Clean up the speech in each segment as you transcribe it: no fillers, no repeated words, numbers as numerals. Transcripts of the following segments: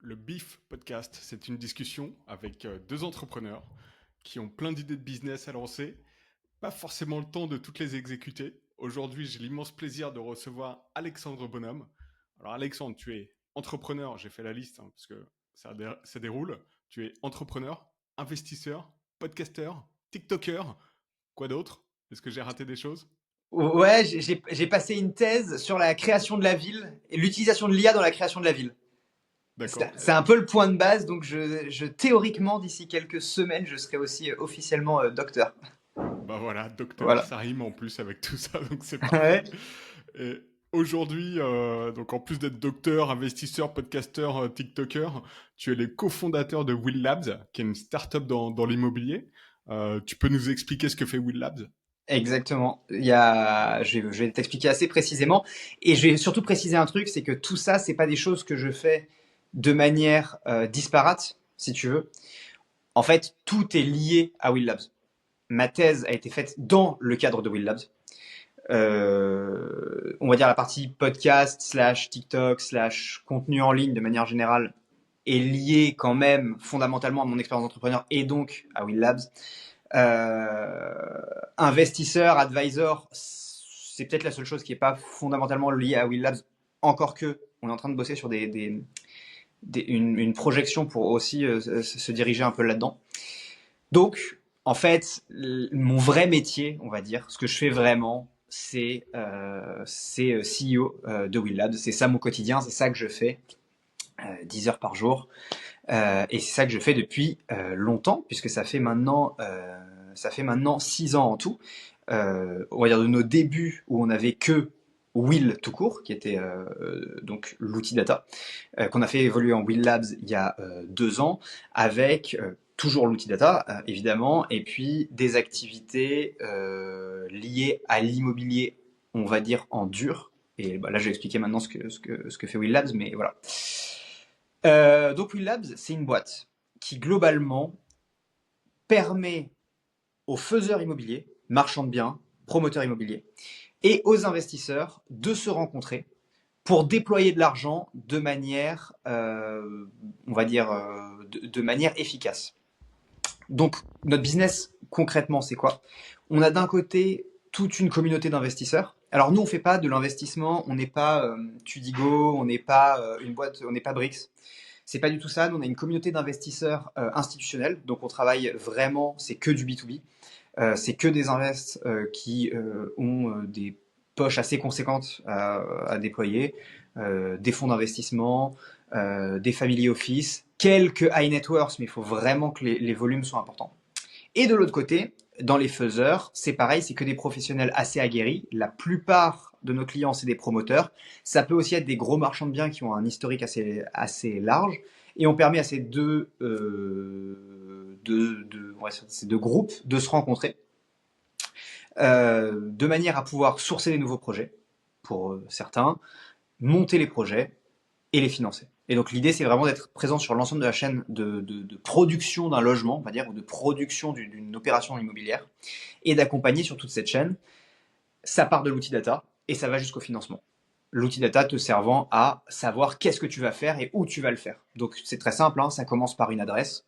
Le BIF podcast, c'est une discussion avec deux entrepreneurs qui ont plein d'idées de business à lancer, pas forcément le temps de toutes les exécuter. Aujourd'hui, j'ai l'immense plaisir de recevoir Alexandre Bonhomme. Alors Alexandre, tu es entrepreneur, j'ai fait la liste parce que ça déroule. Tu es entrepreneur, investisseur, podcasteur, TikToker, quoi d'autre? Est-ce que j'ai raté des choses? Ouais, j'ai passé une thèse sur la création de la ville et l'utilisation de l'IA dans la création de la ville. C'est D'accord. c'est un peu le point de base, donc théoriquement, d'ici quelques semaines, je serai aussi officiellement docteur. Bah voilà, docteur, Voilà. ça rime en plus avec tout ça, donc c'est parfait. Ouais, Et aujourd'hui, donc en plus d'être docteur, investisseur, podcasteur, TikToker, tu es le cofondateur de Will Labs, qui est une startup dans l'immobilier. Tu peux nous expliquer ce que fait Will Labs? exactement. Je vais t'expliquer assez précisément. Et je vais surtout préciser un truc, c'est que tout ça, c'est pas des choses que je fais de manière disparate, si tu veux. En fait, tout est lié à Will Labs. Ma thèse a été faite dans le cadre de Will Labs. On va dire la partie podcast slash TikTok slash contenu en ligne de manière générale est liée quand même fondamentalement à mon expérience d'entrepreneur et donc à Will Labs. Investisseur, advisor, c'est peut-être la seule chose qui n'est pas fondamentalement liée à Will Labs, encore que on est en train de bosser sur une projection pour aussi se diriger un peu là-dedans. Donc, en fait, mon vrai métier, on va dire, ce que je fais vraiment, c'est CEO de Will Labs. C'est ça mon quotidien, c'est ça que je fais 10 heures par jour. Et c'est ça que je fais depuis longtemps, puisque ça fait maintenant 6 ans en tout. On va dire de nos débuts où on n'avait que Will tout court, qui était donc l'outil data, qu'on a fait évoluer en Will Labs il y a 2 ans, avec toujours l'outil data, évidemment, et puis des activités liées à l'immobilier, on va dire en dur. Et bah, là, je vais expliquer maintenant ce que fait Will Labs, mais voilà. Donc Will Labs, c'est une boîte qui globalement permet aux faiseurs immobiliers, marchands de biens, promoteurs immobiliers, et aux investisseurs de se rencontrer pour déployer de l'argent de manière, on va dire, de manière efficace. Donc, notre business, concrètement, c'est quoi? On a d'un côté toute une communauté d'investisseurs. Alors, nous, on ne fait pas de l'investissement, on n'est pas Tudigo, on n'est pas une boîte, on n'est pas Brix. C'est pas du tout ça. Nous, on a une communauté d'investisseurs institutionnels. Donc, on travaille vraiment, c'est que du B2B. C'est que des invests qui ont des poches assez conséquentes à déployer, des fonds d'investissement, des family office, quelques high net worth, mais il faut vraiment que les volumes soient importants. Et de l'autre côté, dans les faiseurs, c'est pareil, c'est que des professionnels assez aguerris. La plupart de nos clients, c'est des promoteurs. Ça peut aussi être des gros marchands de biens qui ont un historique assez large. Et on permet à ces deux groupes de se rencontrer de manière à pouvoir sourcer des nouveaux projets pour certains, monter les projets et les financer. Et donc l'idée, c'est vraiment d'être présent sur l'ensemble de la chaîne de production d'un logement, on va dire, ou de production d'une opération immobilière, et d'accompagner sur toute cette chaîne. Ça part de l'outil data et ça va jusqu'au financement. L'outil data te servant à savoir qu'est-ce que tu vas faire et où tu vas le faire. Donc c'est très simple, hein, ça commence par une adresse.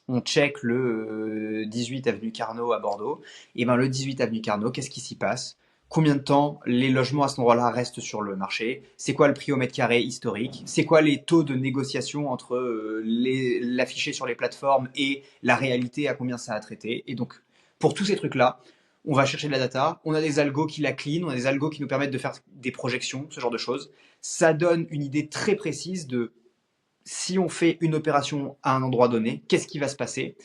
On check le 18 avenue Carnot à Bordeaux. Et ben le 18 avenue Carnot, qu'est-ce qui s'y passe? Combien de temps les logements à cet endroit-là restent sur le marché? C'est quoi le prix au mètre carré historique? C'est quoi les taux de négociation entre l'affiché sur les plateformes et la réalité, à combien ça a traité? Et donc, pour tous ces trucs-là, on va chercher de la data, on a des algos qui la clean, on a des algos qui nous permettent de faire des projections, ce genre de choses. Ça donne une idée très précise de si on fait une opération à un endroit donné, qu'est-ce qui va se passer?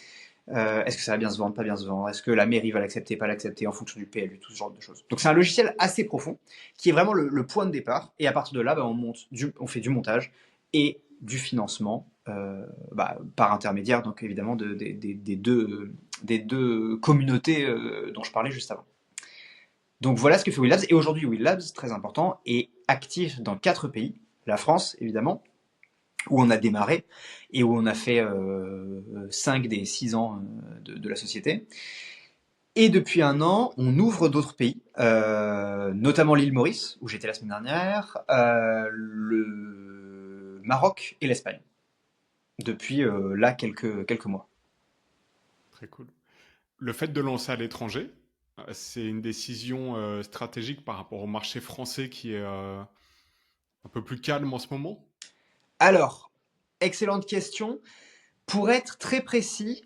Est-ce que ça va bien se vendre, pas bien se vendre? Est-ce que la mairie va l'accepter, pas l'accepter en fonction du PLU, tout ce genre de choses. Donc c'est un logiciel assez profond qui est vraiment le point de départ. Et à partir de là, bah, on fait du montage et du financement par intermédiaire, donc évidemment des deux communautés dont je parlais juste avant. Donc voilà ce que fait Will Labs. Et aujourd'hui, Will Labs, très important, est actif dans 4 pays. La France, évidemment, où on a démarré et où on a fait 5 des 6 ans de la société. Et depuis un an, on ouvre d'autres pays, notamment l'île Maurice, où j'étais la semaine dernière, le Maroc et l'Espagne. depuis là quelques mois. Très cool. Le fait de lancer à l'étranger, c'est une décision stratégique par rapport au marché français qui est un peu plus calme en ce moment? Alors, excellente question. Pour être très précis,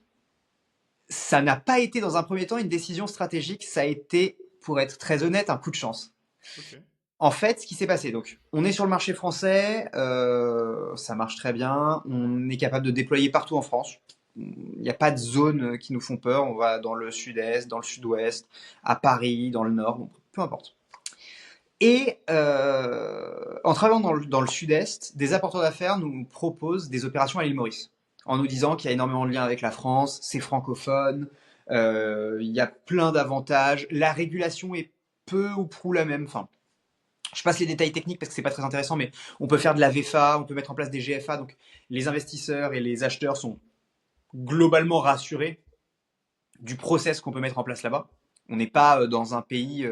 ça n'a pas été dans un premier temps une décision stratégique, ça a été, pour être très honnête, un coup de chance. Ok. En fait, ce qui s'est passé, donc, on est sur le marché français, ça marche très bien, on est capable de déployer partout en France. Il n'y a pas de zones qui nous font peur, on va dans le sud-est, dans le sud-ouest, à Paris, dans le nord, bon, peu importe. Et en travaillant dans le sud-est, des apporteurs d'affaires nous proposent des opérations à l'île Maurice, en nous disant qu'il y a énormément de liens avec la France, c'est francophone, il y a plein d'avantages, la régulation est peu ou prou la même. Enfin, je passe les détails techniques parce que c'est pas très intéressant, mais on peut faire de la VFA, on peut mettre en place des GFA, donc les investisseurs et les acheteurs sont globalement rassurés du process qu'on peut mettre en place là-bas. On n'est pas dans un pays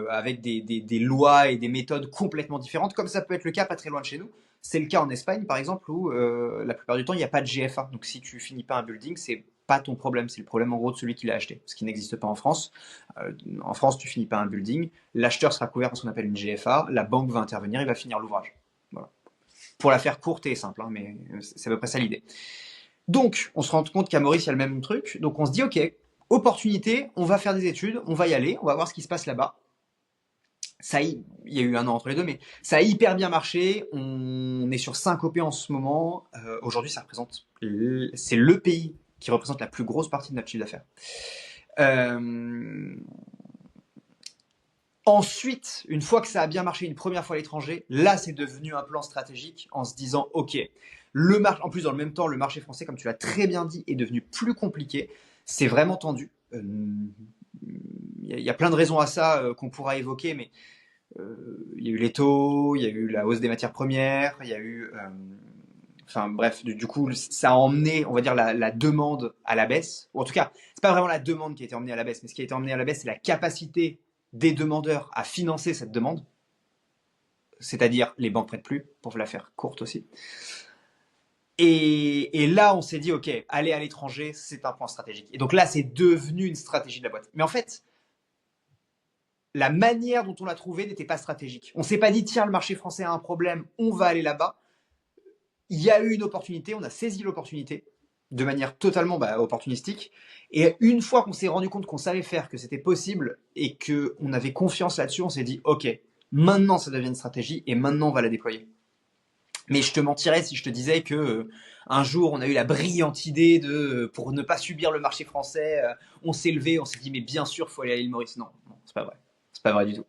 avec des lois et des méthodes complètement différentes, comme ça peut être le cas pas très loin de chez nous. C'est le cas en Espagne, par exemple, où la plupart du temps, il n'y a pas de GFA. Donc si tu finis pas un building, c'est pas ton problème, c'est le problème en gros de celui qui l'a acheté, ce qui n'existe pas en France. En France, tu finis pas un building, l'acheteur sera couvert par ce qu'on appelle une GFA, la banque va intervenir, il va finir l'ouvrage. Voilà. Pour la faire courte et simple, hein, mais c'est à peu près ça l'idée. Donc, on se rend compte qu'à Maurice, il y a le même truc. Donc, on se dit, OK, opportunité, on va faire des études, on va y aller, on va voir ce qui se passe là-bas. Il y a eu un an entre les deux, mais ça a hyper bien marché. On est sur 5 OP en ce moment. Aujourd'hui, c'est le pays qui représente la plus grosse partie de notre chiffre d'affaires. Ensuite, une fois que ça a bien marché une première fois à l'étranger, là, c'est devenu un plan stratégique en se disant, OK, en plus, dans le même temps, le marché français, comme tu l'as très bien dit, est devenu plus compliqué. C'est vraiment tendu. Il y a plein de raisons à ça qu'on pourra évoquer, mais il y a eu les taux, il y a eu la hausse des matières premières, il y a eu... Enfin bref, du coup, ça a emmené, on va dire, la demande à la baisse. Ou en tout cas, c'est pas vraiment la demande qui a été emmenée à la baisse, mais ce qui a été emmené à la baisse, c'est la capacité des demandeurs à financer cette demande. C'est-à-dire, les banques prêtent plus, pour la faire courte aussi. Et là, on s'est dit, OK, aller à l'étranger, c'est un point stratégique. Et donc là, c'est devenu une stratégie de la boîte. Mais en fait, la manière dont on l'a trouvé n'était pas stratégique. On s'est pas dit, tiens, le marché français a un problème, on va aller là-bas. Il y a eu une opportunité, on a saisi l'opportunité de manière totalement opportunistique. Et une fois qu'on s'est rendu compte qu'on savait faire, que c'était possible et qu'on avait confiance là-dessus, on s'est dit, OK, maintenant ça devient une stratégie et maintenant on va la déployer. Mais je te mentirais si je te disais que un jour on a eu la brillante idée pour ne pas subir le marché français, on s'est levé, on s'est dit mais bien sûr faut aller à l'île Maurice. Non, non, c'est pas vrai, c'est pas vrai du tout.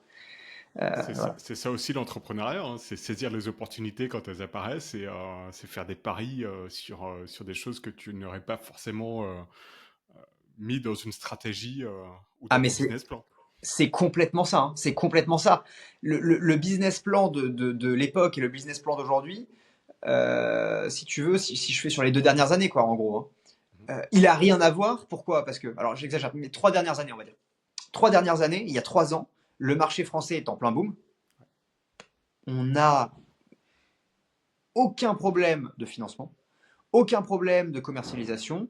Voilà. C'est ça aussi l'entrepreneuriat, hein, c'est saisir les opportunités quand elles apparaissent et c'est faire des paris sur des choses que tu n'aurais pas forcément mis dans une stratégie ou Ah dans mais ton business plan. c'est complètement ça, hein, c'est complètement ça. Le business plan de l'époque et le business plan d'aujourd'hui, si tu veux, si je fais sur les 2 dernières années quoi, en gros. Hein, Mhm. il a rien à voir. Pourquoi? Parce que, alors j'exagère, mais 3 dernières années, on va dire. 3 dernières années, il y a 3 ans, le marché français est en plein boom. On n'a aucun problème de financement, aucun problème de commercialisation.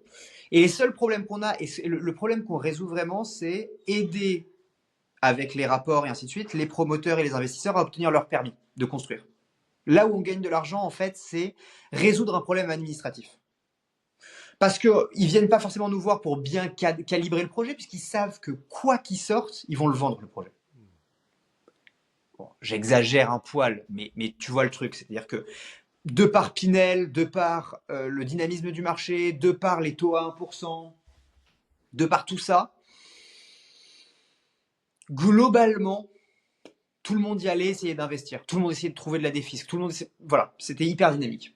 Et les seuls problèmes qu'on a, et le problème qu'on résout vraiment, c'est aider avec les rapports et ainsi de suite, les promoteurs et les investisseurs à obtenir leur permis de construire. Là où on gagne de l'argent, en fait, c'est résoudre un problème administratif. Parce qu'ils ne viennent pas forcément nous voir pour bien calibrer le projet, puisqu'ils savent que quoi qu'il sorte, ils vont le vendre, le projet. Bon, j'exagère un poil, mais tu vois le truc. C'est-à-dire que de par Pinel, de par le dynamisme du marché, de par les taux à 1%, de par tout ça, globalement, tout le monde y allait essayer d'investir. Tout le monde essayait de trouver de la défisque. Voilà, c'était hyper dynamique.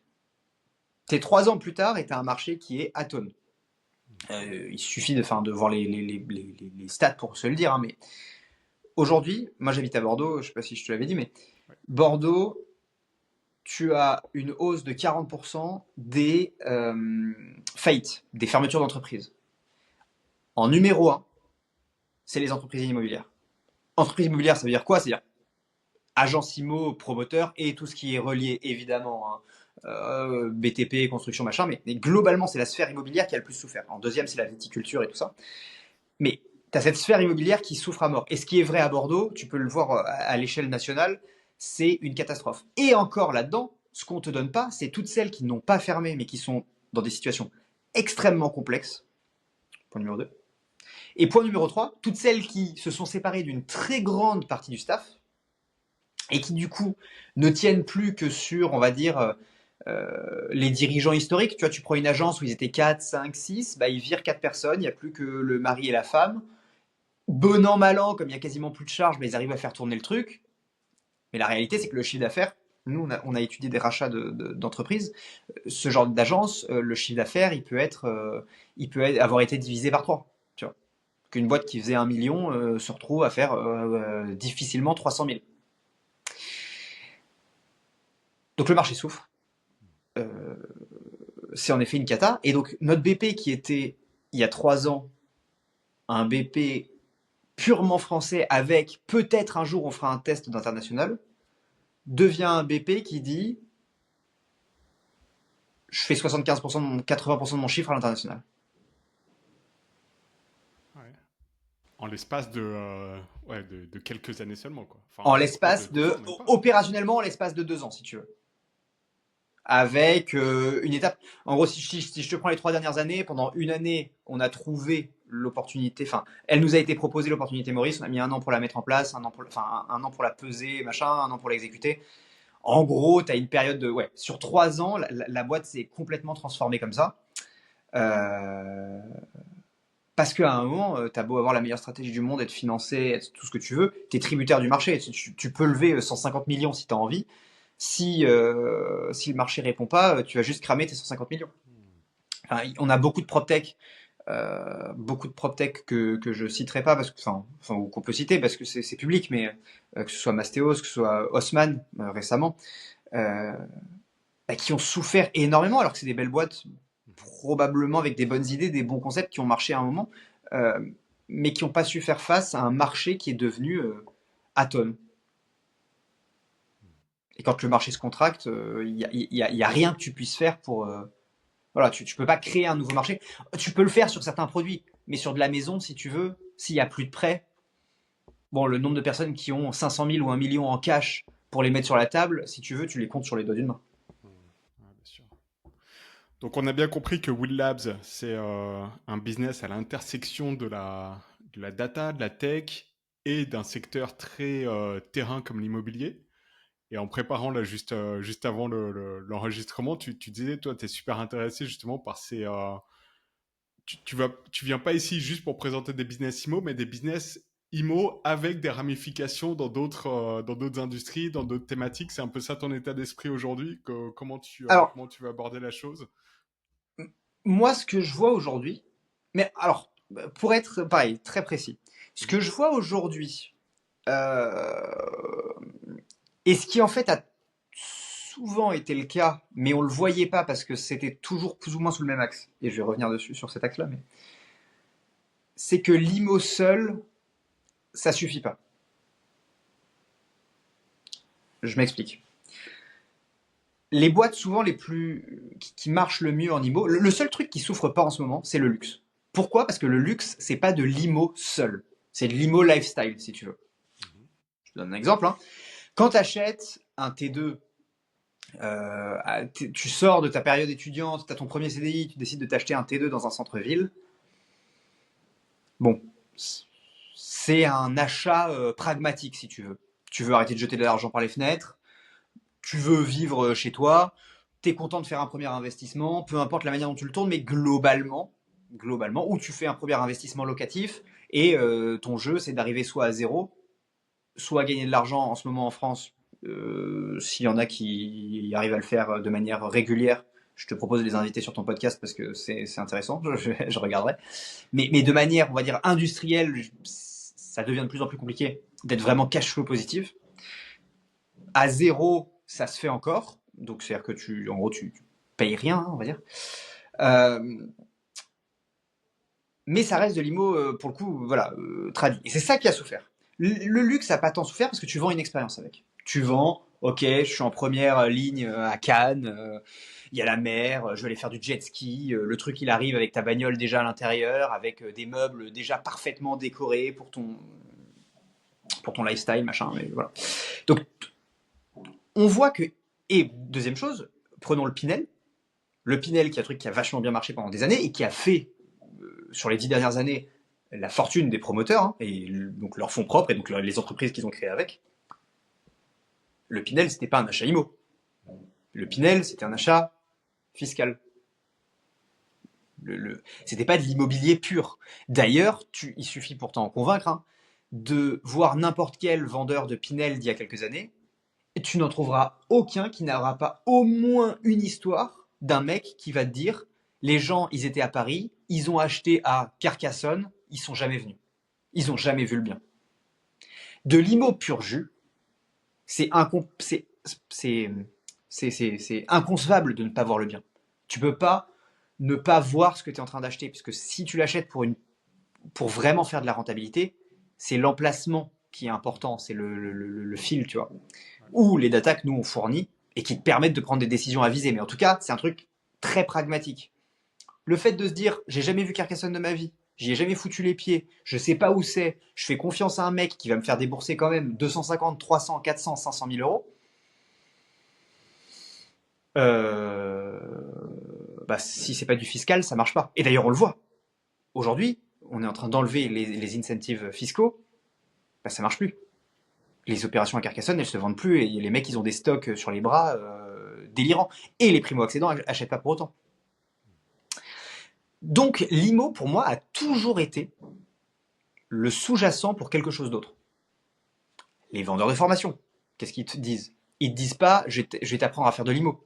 C'est 3 ans plus tard et tu as un marché qui est atone. Il suffit de voir les stats pour se le dire, hein, mais aujourd'hui, moi j'habite à Bordeaux, je ne sais pas si je te l'avais dit, mais Ouais. Bordeaux, tu as une hausse de 40% des faillites, des fermetures d'entreprises. En numéro 1, c'est les entreprises immobilières. Entreprise immobilière, ça veut dire quoi? C'est-à-dire agence IMO, promoteur et tout ce qui est relié évidemment, hein, BTP, construction, machin, mais globalement, c'est la sphère immobilière qui a le plus souffert. En deuxième, c'est la viticulture et tout ça. Mais tu as cette sphère immobilière qui souffre à mort. Et ce qui est vrai à Bordeaux, tu peux le voir à l'échelle nationale, c'est une catastrophe. Et encore là-dedans, ce qu'on ne te donne pas, c'est toutes celles qui n'ont pas fermé, mais qui sont dans des situations extrêmement complexes. Point numéro 2. Et point numéro 3, toutes celles qui se sont séparées d'une très grande partie du staff et qui du coup ne tiennent plus que sur, on va dire, les dirigeants historiques. Tu vois, tu prends une agence où ils étaient 4, 5, 6, bah, ils virent 4 personnes, il n'y a plus que le mari et la femme. Bon an, mal an, comme il y a quasiment plus de charges, bah, ils arrivent à faire tourner le truc. Mais la réalité, c'est que le chiffre d'affaires, nous, on a étudié des rachats d'entreprises. Ce genre d'agence, le chiffre d'affaires, avoir été divisé par 3. Tu vois. Qu'une boîte qui faisait 1 million se retrouve à faire difficilement 300 000. Donc le marché souffre. C'est en effet une cata. Et donc notre BP qui était, il y a 3 ans, un BP purement français avec peut-être un jour on fera un test d'international, devient un BP qui dit je fais 75%, 80% de mon chiffre à l'international. Ouais. En l'espace de quelques années seulement, quoi. En Enfin, ouais, l'espace deux de, ans, même pas. opérationnellement, en l'espace de 2 ans, si tu veux. Avec une étape. En gros, si je te prends les 3 dernières années, pendant une année, on a trouvé l'opportunité. Enfin, elle nous a été proposée l'opportunité Maurice. On a mis 1 an pour la mettre en place, un an pour la peser, machin, 1 an pour l'exécuter. En gros, tu as une période de. Ouais, sur 3 ans, la boîte s'est complètement transformée comme ça. Parce qu'à un moment, tu as beau avoir la meilleure stratégie du monde, être financé, être tout ce que tu veux, tu es tributaire du marché. Tu peux lever 150 millions si tu as envie. Si le marché répond pas, tu vas juste cramer tes 150 millions. Enfin, on a beaucoup de PropTech que je citerai pas, parce que, ou qu'on peut citer parce que c'est public, mais que ce soit Mastéos, que ce soit Haussmann récemment, euh, qui ont souffert énormément, alors que c'est des belles boîtes, probablement avec des bonnes idées, des bons concepts qui ont marché à un moment, euh, mais qui n'ont pas su faire face à un marché qui est devenu atone. Et quand le marché se contracte, y a rien que tu puisses faire pour. Voilà, tu peux pas créer un nouveau marché. Tu peux le faire sur certains produits, mais sur de la maison, si tu veux, s'il y a plus de prêts, bon, le nombre de personnes qui ont 500 000 ou 1 million en cash pour les mettre sur la table, si tu veux, tu les comptes sur les doigts d'une main. Ouais, bien sûr. Donc on a bien compris que Will Labs, c'est un business à l'intersection de la data, de la tech et d'un secteur très terrain comme l'immobilier. Et en préparant là juste avant l'enregistrement, tu disais, toi, tu es super intéressé justement par tu viens pas ici juste pour présenter des business IMO, mais des business IMO avec des ramifications dans d'autres industries, dans d'autres thématiques. C'est un peu ça ton état d'esprit aujourd'hui. Alors, Comment tu vas aborder la chose? moi, ce que je vois aujourd'hui, mais alors, pour être pareil, très précis, ce que je vois aujourd'hui, et ce qui en fait a souvent été le cas, mais on le voyait pas parce que c'était toujours plus ou moins sous le même axe, et je vais revenir dessus sur cet axe-là, mais c'est que l'IMO seul, ça suffit pas. Je m'explique. Les boîtes souvent qui marchent le mieux en IMO, le seul truc qui souffre pas en ce moment, c'est le luxe. Pourquoi? Parce que le luxe, c'est pas de l'IMO seul, c'est de l'IMO lifestyle, si tu veux. Je te donne un exemple. Hein. Quand tu achètes un T2, tu sors de ta période étudiante, tu as ton premier CDI, tu décides de t'acheter un T2 dans un centre-ville. Bon, c'est un achat pragmatique, si tu veux. Tu veux arrêter de jeter de l'argent par les fenêtres, tu veux vivre chez toi, tu es content de faire un premier investissement, peu importe la manière dont tu le tournes, mais globalement, ou tu fais un premier investissement locatif et ton jeu, c'est d'arriver soit à zéro, soit à gagner de l'argent en ce moment en France. S'il y en a qui arrivent à le faire de manière régulière, je te propose de les inviter sur ton podcast parce que c'est intéressant, je regarderai. Mais de manière, on va dire, industrielle, ça devient de plus en plus compliqué d'être vraiment cash flow positif. À zéro, ça se fait encore. Donc, c'est-à-dire que en gros, tu payes rien, hein, on va dire. Mais ça reste de l'IMO, pour le coup, voilà, traduit. Et c'est ça qui a souffert. Le luxe n'a pas tant souffert parce que tu vends une expérience avec. Tu vends Ok, je suis en première ligne à Cannes, il y a la mer, je vais aller faire du jet ski. Le truc, il arrive avec ta bagnole déjà à l'intérieur, avec des meubles déjà parfaitement décorés pour ton lifestyle, machin. Mais voilà. Donc, on voit que. Et deuxième chose, prenons le Pinel. Le Pinel, qui est un truc qui a vachement bien marché pendant des années et qui a fait, sur les 10 dernières années, la fortune des promoteurs, hein, et donc leurs fonds propres et donc les entreprises qu'ils ont créées avec. Le Pinel, c'était pas un achat IMO. Le Pinel, c'était un achat fiscal. C'était pas de l'immobilier pur. D'ailleurs, il suffit pour t'en convaincre, hein, de voir n'importe quel vendeur de Pinel d'il y a quelques années, et tu n'en trouveras aucun qui n'aura pas au moins une histoire d'un mec qui va te dire les gens, ils étaient à Paris, ils ont acheté à Carcassonne, ils sont jamais venus. Ils ont jamais vu le bien. De l'immo pur jus, c'est inconcevable de ne pas voir le bien. Tu peux pas ne pas voir ce que tu es en train d'acheter, puisque si tu l'achètes pour vraiment faire de la rentabilité, c'est l'emplacement qui est important, c'est le fil, tu vois, ou les datas que nous on fournit et qui te permettent de prendre des décisions avisées. Mais en tout cas, c'est un truc très pragmatique. Le fait de se dire, j'ai jamais vu Carcassonne de ma vie, j'y ai jamais foutu les pieds, je sais pas où c'est, je fais confiance à un mec qui va me faire débourser quand même 250, 300, 400, 500 000 euros, bah, si c'est pas du fiscal, ça marche pas. Et d'ailleurs, on le voit. Aujourd'hui, on est en train d'enlever les incentives fiscaux, bah, ça marche plus. Les opérations à Carcassonne, elles se vendent plus et les mecs, ils ont des stocks sur les bras délirants. Et les primo-accédants achètent pas pour autant. Donc, l'IMO, pour moi, a toujours été le sous-jacent pour quelque chose d'autre. Les vendeurs de formation, qu'est-ce qu'ils te disent? Ils te disent pas, je vais t'apprendre à faire de l'IMO.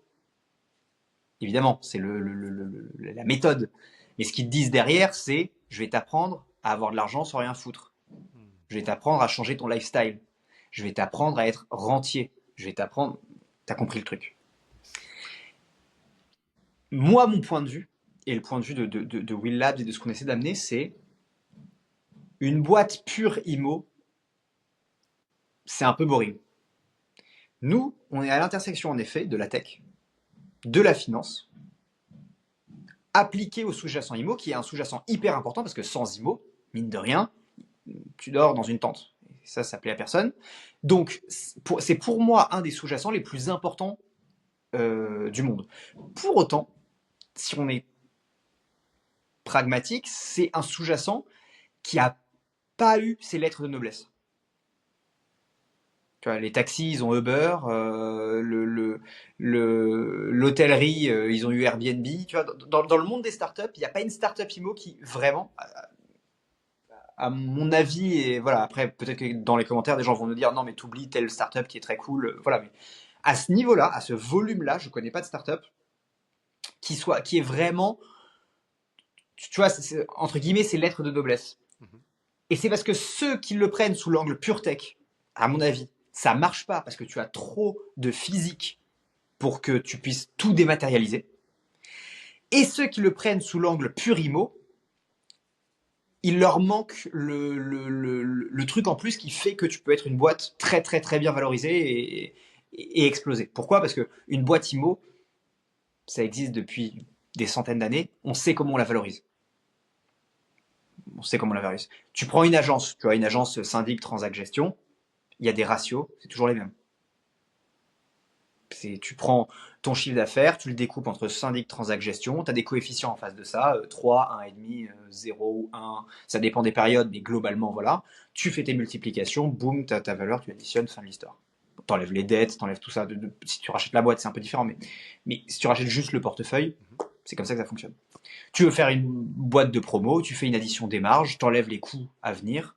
Évidemment, c'est la méthode. Mais ce qu'ils te disent derrière, c'est, je vais t'apprendre à avoir de l'argent sans rien foutre. Je vais t'apprendre à changer ton lifestyle. Je vais t'apprendre à être rentier. Je vais t'apprendre... T'as compris le truc. Moi, mon point de vue, et le point de vue de Will Labs et de ce qu'on essaie d'amener, c'est une boîte pure IMO, c'est un peu boring. Nous, on est à l'intersection, en effet, de la tech, de la finance, appliquée au sous-jacent IMO, qui est un sous-jacent hyper important, parce que sans IMO, mine de rien, tu dors dans une tente. Ça plaît à personne. Donc, c'est pour moi un des sous-jacents les plus importants du monde. Pour autant, si on est pragmatique, c'est un sous-jacent qui n'a pas eu ses lettres de noblesse. Tu vois, les taxis, ils ont Uber, l'hôtellerie, ils ont eu Airbnb. Tu vois, dans le monde des startups, il n'y a pas une startup IMO qui vraiment, à mon avis, et voilà, après peut-être que dans les commentaires, des gens vont nous dire non mais t'oublies telle startup qui est très cool, voilà. Mais à ce niveau-là, à ce volume-là, je connais pas de startup qui est vraiment, tu vois, entre guillemets, c'est lettres de noblesse. Et c'est parce que ceux qui le prennent sous l'angle pure tech, à mon avis, ça marche pas parce que tu as trop de physique pour que tu puisses tout dématérialiser. Et ceux qui le prennent sous l'angle pur IMO, il leur manque le truc en plus qui fait que tu peux être une boîte très très très bien valorisée et exploser. Pourquoi? Parce que une boîte IMO, ça existe depuis des centaines d'années, on sait comment on la valorise. On sait comment on la valorise. Tu prends une agence, tu vois, une agence syndic transact gestion, il y a des ratios, c'est toujours les mêmes. Tu prends ton chiffre d'affaires, tu le découpes entre syndic, transact, gestion, tu as des coefficients en face de ça, 3, 1,5, 0 ou 1, ça dépend des périodes, mais globalement, voilà. Tu fais tes multiplications, boum, tu as ta valeur, tu additionnes, fin de l'histoire. T'enlèves les dettes, t'enlèves tout ça. Si tu rachètes la boîte, c'est un peu différent, mais si tu rachètes juste le portefeuille, c'est comme ça que ça fonctionne. Tu veux faire une boîte de promo, tu fais une addition des marges, t'enlèves les coûts à venir,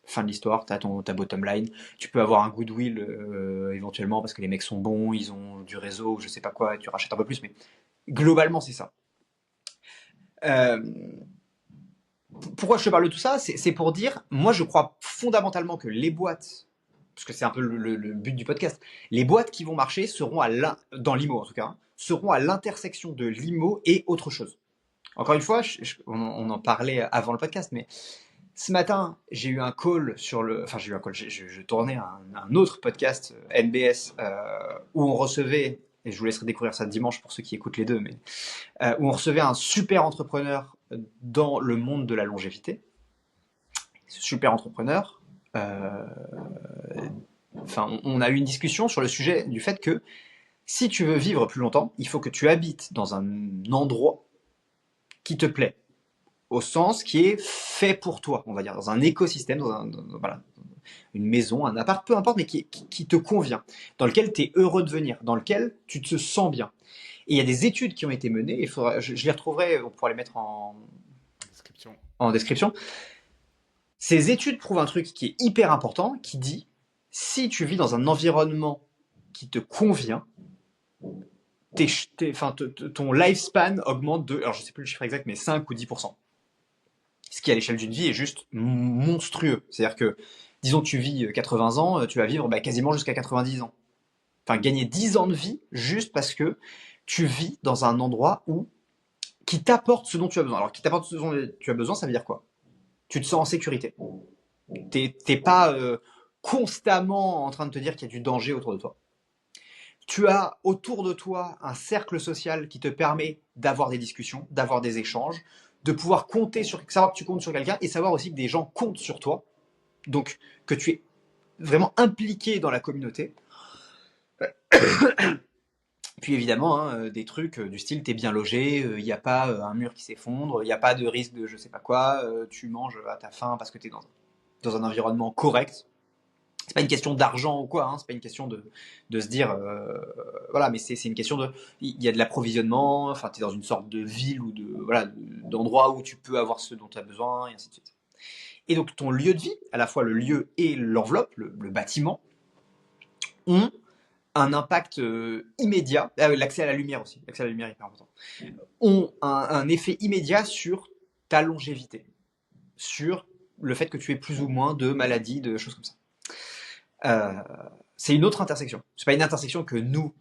fin de l'histoire, tu as ta bottom line. Tu peux avoir un goodwill éventuellement parce que les mecs sont bons, ils ont du réseau, je sais pas quoi, et tu rachètes un peu plus, mais globalement, c'est ça. Pourquoi je te parle de tout ça? C'est pour dire, moi je crois fondamentalement que les boîtes, parce que c'est un peu le but du podcast, les boîtes qui vont marcher seront dans l'IMO en tout cas, seront à l'intersection de l'IMO et autre chose. Encore une fois, on en parlait avant le podcast, mais Ce matin, j'ai eu un call sur le. Enfin, j'ai eu un call. Je tournais un autre podcast NBS où on recevait, et je vous laisserai découvrir ça dimanche pour ceux qui écoutent les deux, mais où on recevait un super entrepreneur dans le monde de la longévité. Ce super entrepreneur, on a eu une discussion sur le sujet du fait que si tu veux vivre plus longtemps, il faut que tu habites dans un endroit qui te plaît, au sens qui est fait pour toi, on va dire, dans un écosystème, voilà, une maison, un appart, peu importe, mais qui te convient, dans lequel tu es heureux de venir, dans lequel tu te sens bien. Et il y a des études qui ont été menées, je les retrouverai, on pourra les mettre en description. Ces études prouvent un truc qui est hyper important, qui dit, si tu vis dans un environnement qui te convient, ton lifespan augmente de, alors je sais plus le chiffre exact, mais 5 ou 10%. Ce qui à l'échelle d'une vie est juste monstrueux. C'est-à-dire que, disons que tu vis 80 ans, tu vas vivre quasiment jusqu'à 90 ans. Enfin, gagner 10 ans de vie juste parce que tu vis dans un endroit qui t'apporte ce dont tu as besoin. Alors, qui t'apporte ce dont tu as besoin, ça veut dire quoi? Tu te sens en sécurité. T'es pas constamment en train de te dire qu'il y a du danger autour de toi. Tu as autour de toi un cercle social qui te permet d'avoir des discussions, d'avoir des échanges, de pouvoir savoir que tu comptes sur quelqu'un et savoir aussi que des gens comptent sur toi. Donc, que tu es vraiment impliqué dans la communauté. Puis évidemment, des trucs du style t'es bien logé, il n'y a pas un mur qui s'effondre, il n'y a pas de risque de je sais pas quoi, tu manges à ta faim parce que t'es dans un environnement correct. C'est pas une question d'argent ou quoi, hein, c'est pas une question de se dire voilà, mais c'est une question il y a de l'approvisionnement, enfin t'es dans une sorte de ville ou d'endroit où tu peux avoir ce dont tu as besoin et ainsi de suite. Et donc ton lieu de vie, à la fois le lieu et l'enveloppe, le bâtiment, ont un impact immédiat, l'accès à la lumière aussi, l'accès à la lumière est hyper important, ont un effet immédiat sur ta longévité, sur le fait que tu aies plus ou moins de maladies, de choses comme ça. C'est une autre intersection. C'est pas une intersection que nous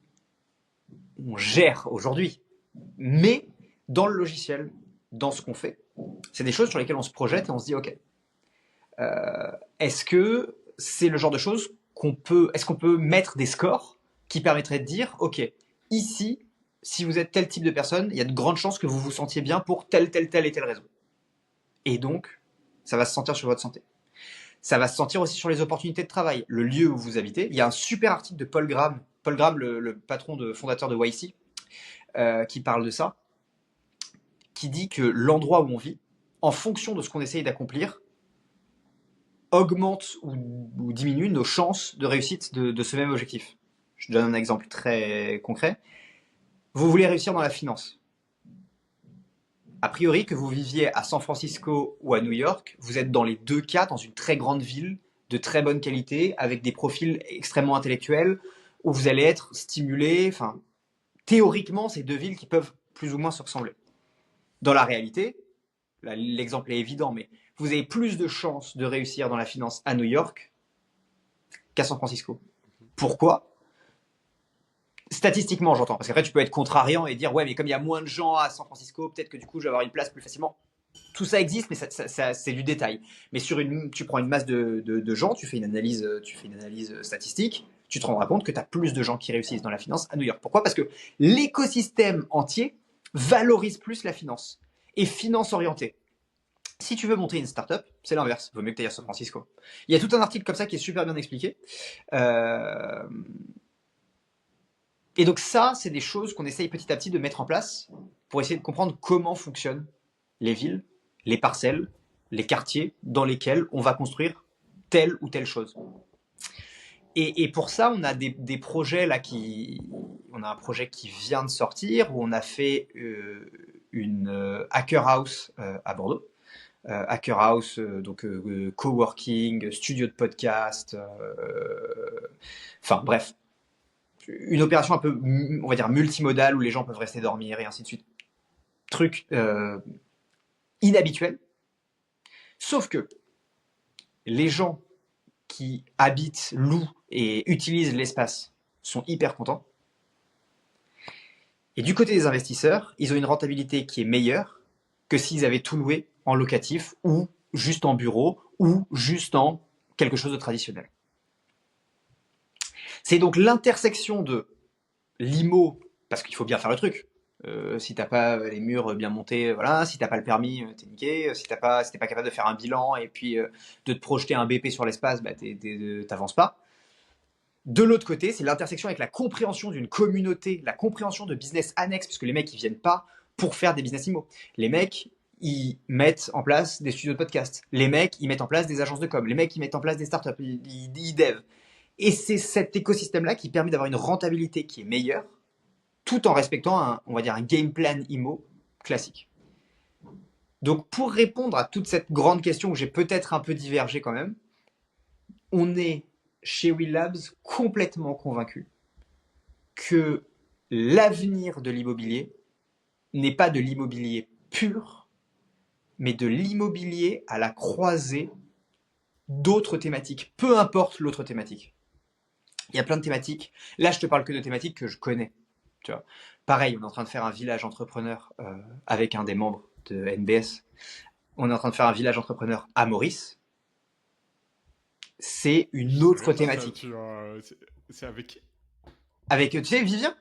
on gère aujourd'hui, mais dans le logiciel, dans ce qu'on fait, c'est des choses sur lesquelles on se projette et on se dit ok, est-ce que c'est le genre de choses est-ce qu'on peut mettre des scores qui permettraient de dire ok, ici, si vous êtes tel type de personne, il y a de grandes chances que vous vous sentiez bien pour telle et telle raison. Et donc, ça va se sentir sur votre santé. Ça va se sentir aussi sur les opportunités de travail, le lieu où vous habitez. Il y a un super article de Paul Graham, le patron fondateur de YC, qui parle de ça, qui dit que l'endroit où on vit, en fonction de ce qu'on essaye d'accomplir, augmente ou diminue nos chances de réussite de ce même objectif. Je donne un exemple très concret. Vous voulez réussir dans la finance. A priori, que vous viviez à San Francisco ou à New York, vous êtes dans les deux cas dans une très grande ville, de très bonne qualité, avec des profils extrêmement intellectuels, où vous allez être stimulé. Enfin, théoriquement, c'est deux villes qui peuvent plus ou moins se ressembler. Dans la réalité, là, l'exemple est évident, mais vous avez plus de chances de réussir dans la finance à New York qu'à San Francisco. Pourquoi? Statistiquement, j'entends. Parce qu'après, tu peux être contrariant et dire ouais, mais comme il y a moins de gens à San Francisco, peut-être que du coup, je vais avoir une place plus facilement. Tout ça existe, mais c'est du détail. Mais tu prends une masse de gens, tu fais une analyse statistique, tu te rendras compte que tu as plus de gens qui réussissent dans la finance à New York. Pourquoi? Parce que l'écosystème entier valorise plus la finance et finance orientée. Si tu veux monter une startup, c'est l'inverse. Il vaut mieux que tu ailles à San Francisco. Il y a tout un article comme ça qui est super bien expliqué. Et donc ça, c'est des choses qu'on essaye petit à petit de mettre en place pour essayer de comprendre comment fonctionnent les villes, les parcelles, les quartiers dans lesquels on va construire telle ou telle chose. Et pour ça, on a des projets là on a un projet qui vient de sortir où on a fait une Hacker House à Bordeaux. Hacker House, coworking, studio de podcast, enfin bref, une opération un peu, on va dire, multimodale où les gens peuvent rester dormir et ainsi de suite. Truc inhabituel. Sauf que les gens qui habitent, louent et utilisent l'espace sont hyper contents. Et du côté des investisseurs, ils ont une rentabilité qui est meilleure que s'ils avaient tout loué en locatif ou juste en bureau ou juste en quelque chose de traditionnel. C'est donc l'intersection de l'IMO, parce qu'il faut bien faire le truc. Si t'as pas les murs bien montés, voilà. Si t'as pas le permis, t'es niqué. Si t'es pas capable de faire un bilan et puis de te projeter un BP sur l'espace, bah t'avances pas. De l'autre côté, c'est l'intersection avec la compréhension d'une communauté, la compréhension de business annexe, puisque les mecs ils viennent pas pour faire des business IMO. Les mecs ils mettent en place des studios de podcast. Les mecs ils mettent en place des agences de com. Les mecs ils mettent en place des startups, ils dev. Et c'est cet écosystème-là qui permet d'avoir une rentabilité qui est meilleure, tout en respectant on va dire un game plan IMO classique. Donc pour répondre à toute cette grande question où j'ai peut-être un peu divergé quand même, on est chez Will Labs complètement convaincu que l'avenir de l'immobilier n'est pas de l'immobilier pur, mais de l'immobilier à la croisée d'autres thématiques, peu importe l'autre thématique. Il y a plein de thématiques. Là, je te parle que de thématiques que je connais. Tu vois. Pareil, on est en train de faire un village entrepreneur avec un des membres de NBS. On est en train de faire un village entrepreneur à Maurice. C'est une autre thématique. C'est avec qui? Avec, tu sais, Vivien?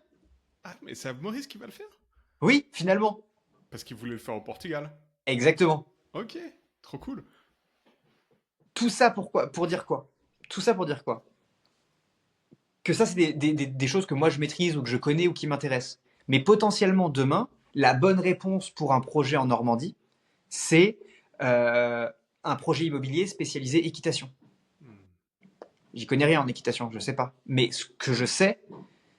Ah, mais c'est Maurice qui va le faire? Oui, finalement. Parce qu'il voulait le faire au Portugal. Exactement. Ok, trop cool. Tout ça pourquoi? Pour dire quoi? Tout ça pour dire quoi? Que ça, c'est des choses que moi je maîtrise ou que je connais ou qui m'intéressent. Mais potentiellement demain, la bonne réponse pour un projet en Normandie, c'est un projet immobilier spécialisé équitation. J'y connais rien en équitation, je sais pas. Mais ce que je sais,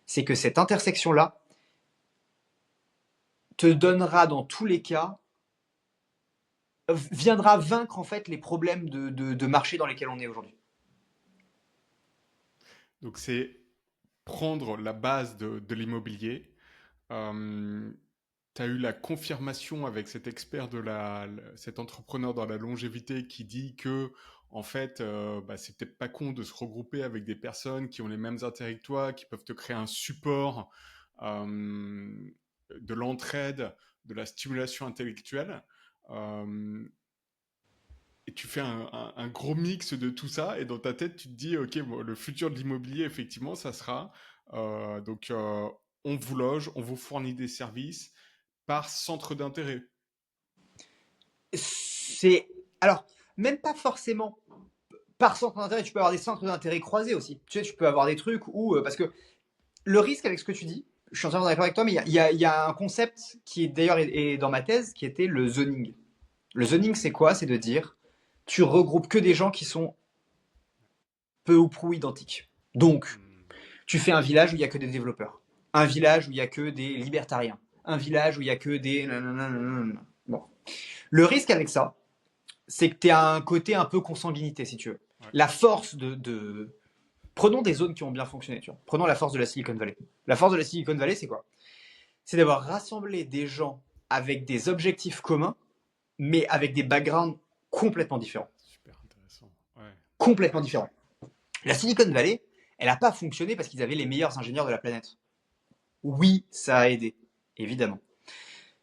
c'est que cette intersection-là te donnera dans tous les cas, viendra vaincre en fait les problèmes de marché dans lesquels on est aujourd'hui. Donc c'est prendre la base de l'immobilier. Tu as eu la confirmation avec cet expert cet entrepreneur dans la longévité qui dit que en fait, c'est peut-être pas con de se regrouper avec des personnes qui ont les mêmes intérêts que toi, qui peuvent te créer un support, de l'entraide, de la stimulation intellectuelle. Euh, et tu fais un gros mix de tout ça, et dans ta tête, tu te dis, ok, bon, le futur de l'immobilier, effectivement, ça sera on vous loge, on vous fournit des services par centre d'intérêt. C'est alors même pas forcément par centre d'intérêt. Tu peux avoir des centres d'intérêt croisés aussi. Tu sais, tu peux avoir des trucs où parce que le risque avec ce que tu dis, je suis entièrement d'accord avec toi, mais il y a un concept qui est d'ailleurs est dans ma thèse, qui était le zoning. Le zoning, c'est quoi? C'est de dire, tu regroupes que des gens qui sont peu ou prou identiques. Donc, tu fais un village où il y a que des développeurs, un village où il y a que des libertariens, un village où il y a que des bon. Le risque avec ça, c'est que tu as un côté un peu consanguinité, si tu veux. Ouais. La force Prenons des zones qui ont bien fonctionné, tu vois. Prenons la force de la Silicon Valley. La force de la Silicon Valley, c'est quoi? C'est d'avoir rassemblé des gens avec des objectifs communs, mais avec des backgrounds complètement différents. Super intéressant. Ouais. Complètement différents. La Silicon Valley, elle n'a pas fonctionné parce qu'ils avaient les meilleurs ingénieurs de la planète. Oui, ça a aidé, évidemment.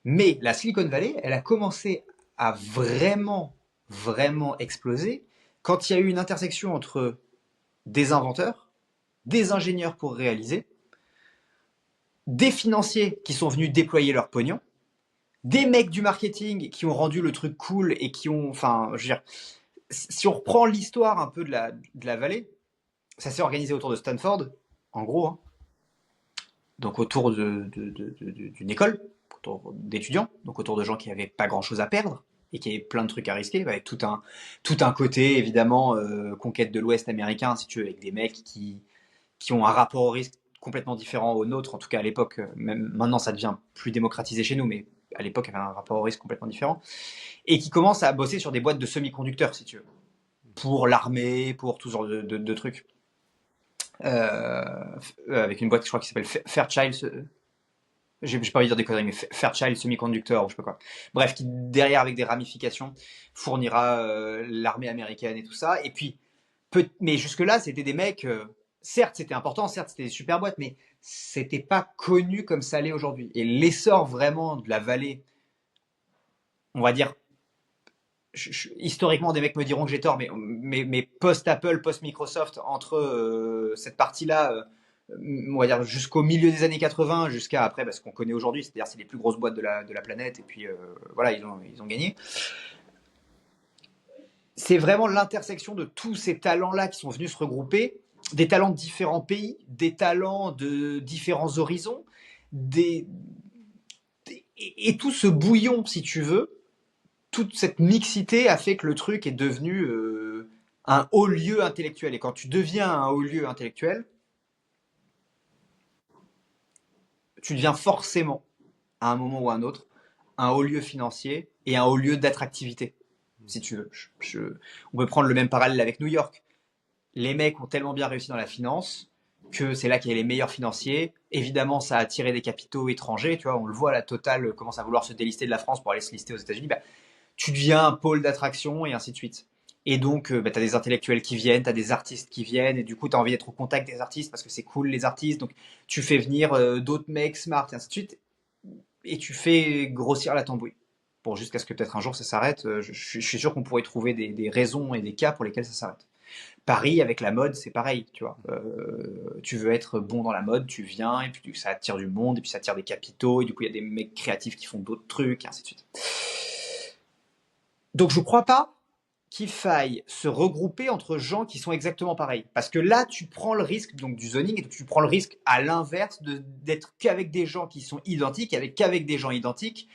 Mais la Silicon Valley, elle a commencé à vraiment, vraiment exploser quand il y a eu une intersection entre des inventeurs, des ingénieurs pour réaliser, des financiers qui sont venus déployer leur pognon, des mecs du marketing qui ont rendu le truc cool et qui ont, enfin, je veux dire, si on reprend l'histoire un peu de la vallée, ça s'est organisé autour de Stanford, en gros, hein. Donc autour d'une école, autour d'étudiants, donc autour de gens qui n'avaient pas grand-chose à perdre et qui avaient plein de trucs à risquer, avec tout un côté évidemment conquête de l'Ouest américain, si tu veux, avec des mecs qui ont un rapport au risque complètement différent au nôtre, en tout cas à l'époque, même maintenant ça devient plus démocratisé chez nous, mais à l'époque avait un rapport au risque complètement différent, et qui commencent à bosser sur des boîtes de semi-conducteurs, si tu veux, pour l'armée, pour tout genre de trucs. Avec une boîte, je crois, qui s'appelle Fairchild, j'ai pas envie de dire des conneries, mais Fairchild Semiconductor, ou je sais pas quoi. Bref, qui derrière, avec des ramifications, fournira l'armée américaine et tout ça. Et puis, mais jusque-là, c'était des mecs, certes, c'était important, certes, c'était des super boîtes, mais c'était pas connu comme ça l'est aujourd'hui. Et l'essor vraiment de la vallée, on va dire, historiquement, des mecs me diront que j'ai tort, mais post-Apple, post-Microsoft, entre cette partie-là, on va dire jusqu'au milieu des années 80, jusqu'à après, ce qu'on connaît aujourd'hui, c'est-à-dire c'est les plus grosses boîtes de la planète, et puis voilà, ils ont gagné. C'est vraiment l'intersection de tous ces talents-là qui sont venus se regrouper, des talents de différents pays, des talents de différents horizons, et tout ce bouillon, si tu veux, toute cette mixité a fait que le truc est devenu un haut lieu intellectuel. Et quand tu deviens un haut lieu intellectuel, tu deviens forcément, à un moment ou à un autre, un haut lieu financier et un haut lieu d'attractivité, si tu veux. On peut prendre le même parallèle avec New York. Les mecs ont tellement bien réussi dans la finance que c'est là qu'il y a les meilleurs financiers. Évidemment, ça a attiré des capitaux étrangers. Tu vois, on le voit, la Total commence à vouloir se délister de la France pour aller se lister aux États-Unis. Tu deviens un pôle d'attraction et ainsi de suite. Et donc, tu as des intellectuels qui viennent, tu as des artistes qui viennent, et du coup, tu as envie d'être au contact des artistes parce que c'est cool les artistes. Donc, tu fais venir d'autres mecs smart et ainsi de suite, et tu fais grossir la tambouille. Bon, jusqu'à ce que peut-être un jour ça s'arrête. Je suis sûr qu'on pourrait trouver des raisons et des cas pour lesquels ça s'arrête. Paris, avec la mode, c'est pareil, tu vois. Tu veux être bon dans la mode, tu viens, et puis ça attire du monde, et puis ça attire des capitaux, et du coup, il y a des mecs créatifs qui font d'autres trucs, et ainsi de suite. Donc, je crois pas qu'il faille se regrouper entre gens qui sont exactement pareils. Parce que là, tu prends le risque donc du zoning, et tu prends le risque à l'inverse d'être qu'avec des gens qui sont identiques, qu'avec des gens identiques,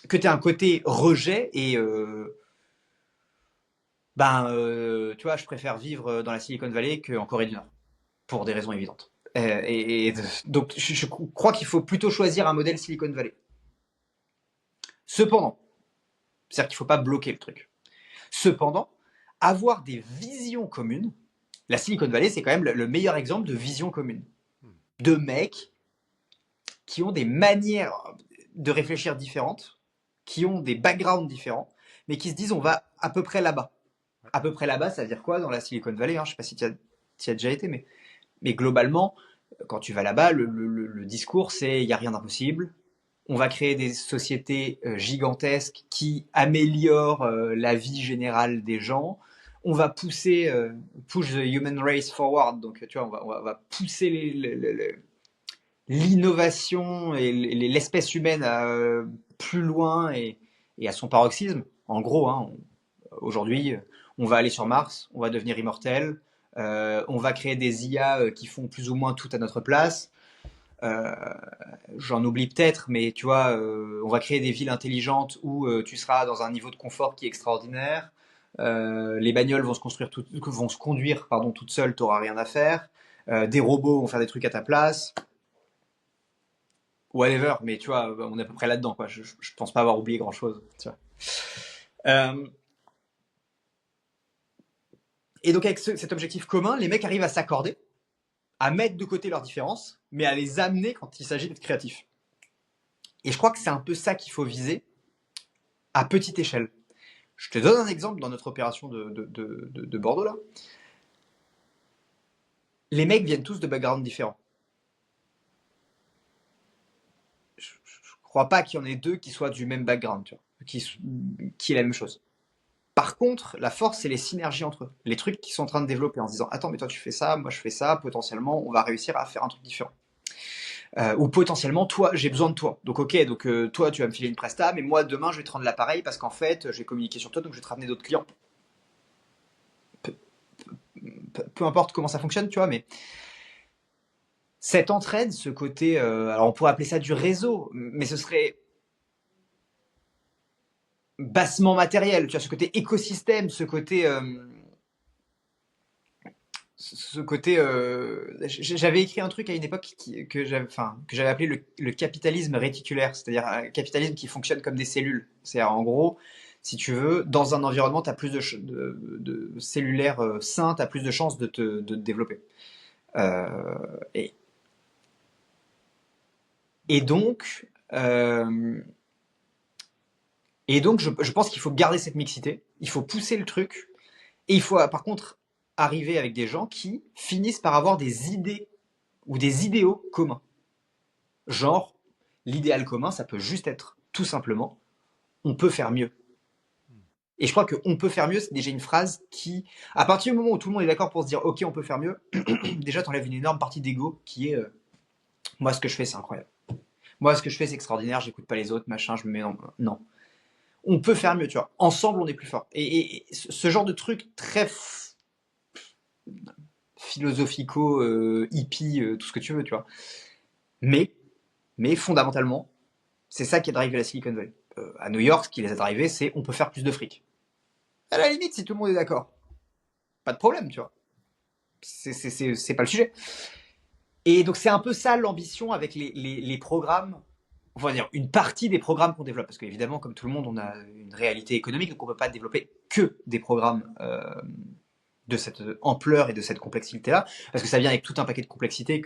que tu as un côté rejet et tu vois, je préfère vivre dans la Silicon Valley qu'en Corée du Nord, pour des raisons évidentes. Donc, je crois qu'il faut plutôt choisir un modèle Silicon Valley. Cependant, c'est-à-dire qu'il ne faut pas bloquer le truc. Cependant, avoir des visions communes, la Silicon Valley, c'est quand même le meilleur exemple de vision commune. De mecs qui ont des manières de réfléchir différentes, qui ont des backgrounds différents, mais qui se disent on va à peu près là-bas. À peu près là-bas, ça veut dire quoi dans la Silicon Valley, Je ne sais pas si tu as déjà été, mais globalement, quand tu vas là-bas, le discours, c'est il n'y a rien d'impossible. On va créer des sociétés gigantesques qui améliorent la vie générale des gens. On va push the human race forward. Donc, tu vois, on va pousser l'innovation et l'espèce humaine plus loin et à son paroxysme. En gros, aujourd'hui, on va aller sur Mars, on va devenir immortel, on va créer des IA qui font plus ou moins tout à notre place. J'en oublie peut-être, mais tu vois, on va créer des villes intelligentes où tu seras dans un niveau de confort qui est extraordinaire. Les bagnoles vont se conduire toutes seules, tu n'auras rien à faire. Des robots vont faire des trucs à ta place. Whatever, mais tu vois, on est à peu près là-dedans, quoi. Je pense pas avoir oublié grand-chose. Tu vois. Et donc avec cet objectif commun, les mecs arrivent à s'accorder, à mettre de côté leurs différences, mais à les amener quand il s'agit d'être créatif. Et je crois que c'est un peu ça qu'il faut viser à petite échelle. Je te donne un exemple dans notre opération de Bordeaux, là. Les mecs viennent tous de backgrounds différents. Je crois pas qu'il y en ait deux qui soient du même background, tu vois, qui est la même chose. Par contre, la force, c'est les synergies entre eux. Les trucs qu'ils sont en train de développer en se disant attends, mais toi tu fais ça, moi je fais ça, potentiellement on va réussir à faire un truc différent. Ou potentiellement, toi, j'ai besoin de toi. Donc, ok, toi, tu vas me filer une presta, mais moi, demain, je vais te rendre l'appareil parce qu'en fait, je vais communiquer sur toi, donc je vais te ramener d'autres clients. Peu importe comment ça fonctionne, tu vois, mais cette entraide, ce côté, alors on pourrait appeler ça du réseau, mais ce serait bassement matériel, tu vois, ce côté écosystème, ce côté j'avais écrit un truc à une époque que j'avais appelé le capitalisme réticulaire, c'est-à-dire un capitalisme qui fonctionne comme des cellules. C'est-à-dire, en gros, si tu veux, dans un environnement, tu as plus de cellulaire sain, tu as plus de chances de te développer. Et, et donc, je pense qu'il faut garder cette mixité, il faut pousser le truc, et il faut par contre arriver avec des gens qui finissent par avoir des idées ou des idéaux communs. Genre, l'idéal commun, ça peut juste être tout simplement, on peut faire mieux. Et je crois qu'on peut faire mieux, c'est déjà une phrase qui, à partir du moment où tout le monde est d'accord pour se dire ok, on peut faire mieux, déjà t'enlèves une énorme partie d'ego qui est moi ce que je fais c'est incroyable. Moi ce que je fais c'est extraordinaire, j'écoute pas les autres, machin, je me mets non. Non. On peut faire mieux, tu vois. Ensemble on est plus fort. Et ce genre de truc très philosophico, hippie, tout ce que tu veux, tu vois. Mais, mais fondamentalement, c'est ça qui a drivé la Silicon Valley. À New York, ce qui les a drivés, c'est on peut faire plus de fric. À la limite, si tout le monde est d'accord, pas de problème, tu vois. C'est pas le sujet. Et donc c'est un peu ça l'ambition avec les programmes, on va dire une partie des programmes qu'on développe, parce qu'évidemment, comme tout le monde, on a une réalité économique, donc on ne peut pas développer que des programmes de cette ampleur et de cette complexité-là, parce que ça vient avec tout un paquet de complexités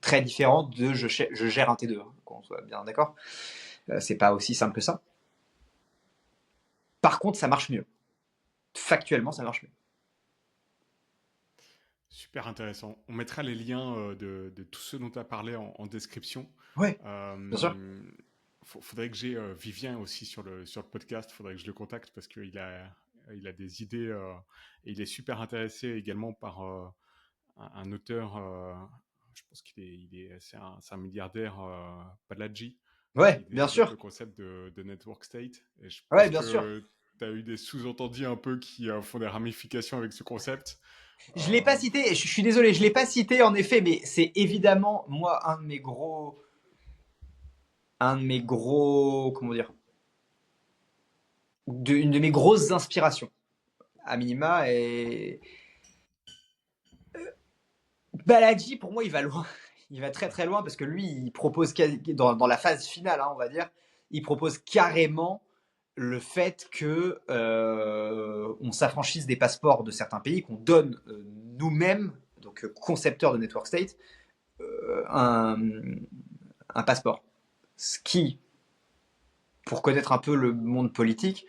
très différentes de je gère un T2, hein, qu'on soit bien d'accord. C'est pas aussi simple que ça. Par contre, ça marche mieux. Factuellement, ça marche mieux. Super intéressant. On mettra les liens de tout ce dont tu as parlé en description. Ouais, bien sûr. Faudrait que j'ai Vivien aussi sur le podcast. Faudrait que je le contacte parce qu'il a des idées et il est super intéressé également par un auteur. Je pense c'est un milliardaire, Balaji, Ouais, qui bien développe sûr. le concept de network state. Et je Ouais, pense bien sûr. que tu as eu des sous-entendus un peu qui font des ramifications avec ce concept. Je l'ai pas cité, je suis désolé, je l'ai pas cité en effet, mais c'est évidemment moi un de mes gros, comment dire, une de mes grosses inspirations, à minima. Et Balaji, pour moi, il va loin, il va très très loin parce que lui, il propose dans la phase finale, hein, on va dire, il propose carrément le fait que on s'affranchisse des passeports de certains pays, qu'on donne nous-mêmes, donc concepteurs de network state, un, un passeport. Ce qui, pour connaître un peu le monde politique,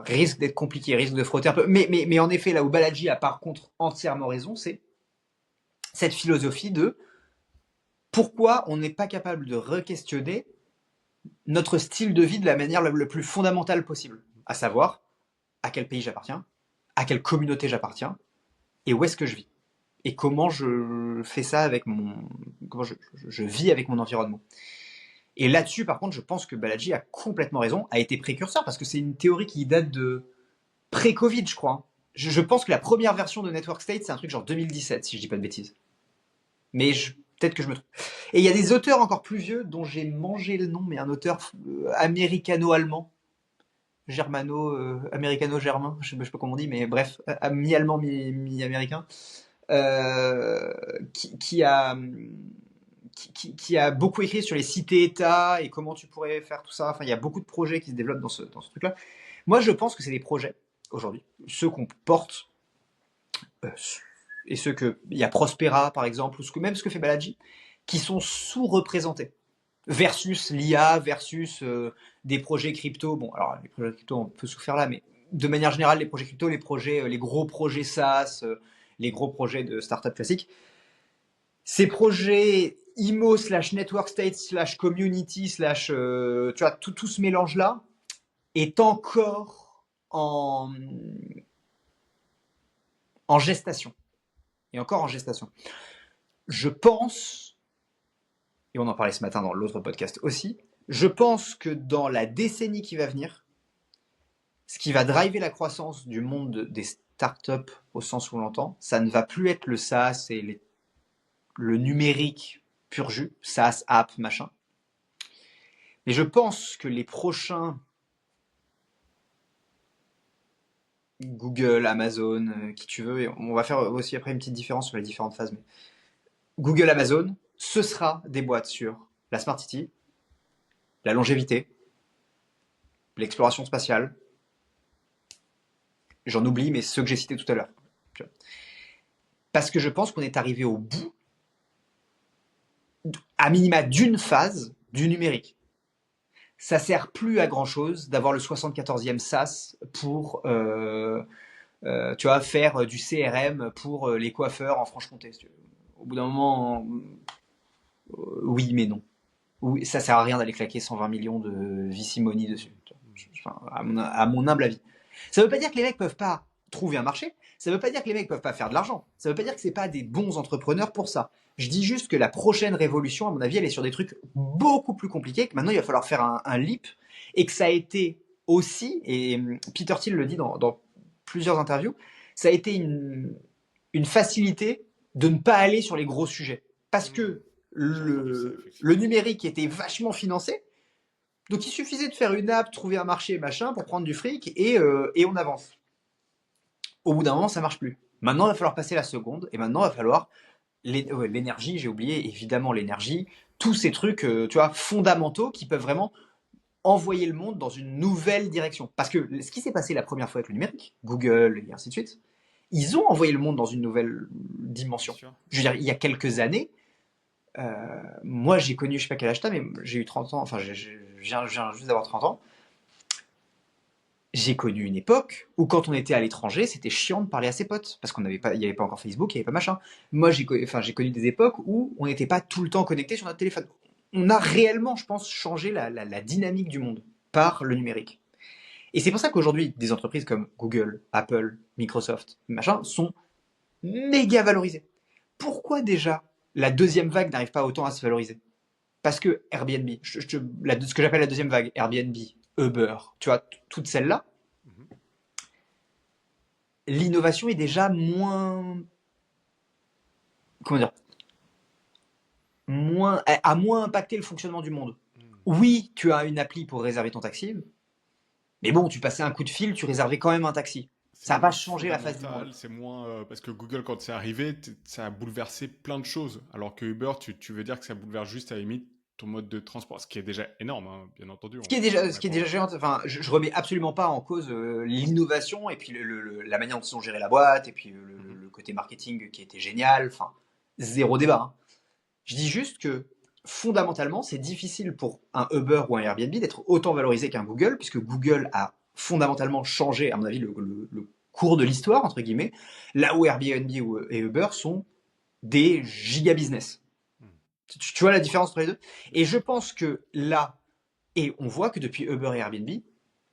risque d'être compliqué, risque de frotter un peu. Mais en effet, là où Balaji a par contre entièrement raison, c'est cette philosophie de pourquoi on n'est pas capable de re-questionner notre style de vie de la manière la plus fondamentale possible, à savoir à quel pays j'appartiens, à quelle communauté j'appartiens et où est-ce que je vis et comment je fais ça avec comment je vis avec mon environnement. Et là-dessus, par contre, je pense que Balaji a complètement raison, a été précurseur parce que c'est une théorie qui date de pré-Covid, je crois. Je pense que la première version de Network State, c'est un truc genre 2017, si je dis pas de bêtises. Mais peut-être que je me trompe. Et il y a des auteurs encore plus vieux dont j'ai mangé le nom, mais un auteur américano-allemand, américano-germain, je sais pas comment on dit, mais bref, mi-allemand, mi-américain, euh, qui, qui a qui a beaucoup écrit sur les cités-États et comment tu pourrais faire tout ça. Enfin, il y a beaucoup de projets qui se développent dans ce truc-là. Moi, je pense que c'est des projets, aujourd'hui, ceux qu'on porte, euh, et ceux que. Il y a Prospera, par exemple, ou même ce que fait Balaji, qui sont sous-représentés. Versus l'IA, versus des projets crypto. Bon, alors, les projets crypto, on peut souffrir là, mais de manière générale, les projets crypto, les gros projets SaaS, les gros projets de startup classiques, ces projets IMO slash network state slash community slash tu vois tout ce mélange là est encore en gestation et encore en gestation. Je pense, et on en parlait ce matin dans l'autre podcast aussi, je pense que dans la décennie qui va venir, ce qui va driver la croissance du monde des startups au sens où on l'entend, ça ne va plus être le SaaS et le numérique pur jus, SaaS, app, machin. Mais je pense que les prochains Google, Amazon, qui tu veux, et on va faire aussi après une petite différence sur les différentes phases, mais Google, Amazon, ce sera des boîtes sur la Smart City, la longévité, l'exploration spatiale, j'en oublie, mais ceux que j'ai cités tout à l'heure. Parce que je pense qu'on est arrivé au bout, à minima d'une phase du numérique. Ça sert plus à grand chose d'avoir le 74e SaaS pour tu vois, faire du CRM pour les coiffeurs en Franche-Comté. Au bout d'un moment, oui, mais non. Oui, ça sert à rien d'aller claquer 120 millions de Vicimony dessus. Enfin, à mon humble avis. Ça veut pas dire que les mecs peuvent pas trouver un marché. Ça veut pas dire que les mecs peuvent pas faire de l'argent. Ça veut pas dire que c'est pas des bons entrepreneurs pour ça. Je dis juste que la prochaine révolution, à mon avis, elle est sur des trucs beaucoup plus compliqués, que maintenant il va falloir faire un leap, et que ça a été aussi, et Peter Thiel le dit dans plusieurs interviews, ça a été une facilité de ne pas aller sur les gros sujets. Parce que J'ai entendu ça, le effectivement. numérique était vachement financé, donc il suffisait de faire une app, trouver un marché, machin, pour prendre du fric, et on avance. Au bout d'un moment, ça marche plus. Maintenant, il va falloir passer la seconde, et maintenant, il va falloir l'énergie, j'ai oublié, évidemment l'énergie, tous ces trucs, tu vois, fondamentaux qui peuvent vraiment envoyer le monde dans une nouvelle direction. Parce que ce qui s'est passé la première fois avec le numérique, Google et ainsi de suite, ils ont envoyé le monde dans une nouvelle Bien dimension. sûr. Je veux dire, il y a quelques années, moi j'ai connu, je sais pas quel âge t'as, mais j'ai eu 30 ans, enfin je viens juste d'avoir 30 ans, j'ai connu une époque où quand on était à l'étranger, c'était chiant de parler à ses potes parce qu'on n'avait pas, il n'y avait pas encore Facebook, il n'y avait pas machin. Moi, j'ai connu des époques où on n'était pas tout le temps connecté sur notre téléphone. On a réellement, je pense, changé la dynamique du monde par le numérique. Et c'est pour ça qu'aujourd'hui, des entreprises comme Google, Apple, Microsoft, machin, sont méga valorisées. Pourquoi déjà la deuxième vague n'arrive pas autant à se valoriser? Parce que Airbnb, ce que j'appelle la deuxième vague, Airbnb, Uber, tu vois, toutes celles-là, Mhm. l'innovation est déjà moins, comment dire, a moins impacté le fonctionnement du monde. Mhm. Oui, tu as une appli pour réserver ton taxi, mais bon, tu passais un coup de fil, tu réservais quand même un taxi. C'est Ça n'a pas moins changé la face du monde. fondamental, c'est moins parce que Google quand c'est arrivé, ça a bouleversé plein de choses. Alors que Uber, tu veux dire que ça bouleverse juste à la limite ton mode de transport, ce qui est déjà énorme, hein, bien entendu. On Ce est qui est pas déjà en- géant, enfin, je remets absolument pas en cause l'innovation et puis la manière dont ils ont géré la boîte et puis Mhm. le côté marketing qui était génial, enfin, zéro débat, hein. Je dis juste que fondamentalement, c'est difficile pour un Uber ou un Airbnb d'être autant valorisé qu'un Google, puisque Google a fondamentalement changé, à mon avis, le cours de l'histoire, entre guillemets, là où Airbnb et Uber sont des giga business. Mhm. Tu vois la différence entre les deux? Et je pense que là, et on voit que depuis Uber et Airbnb,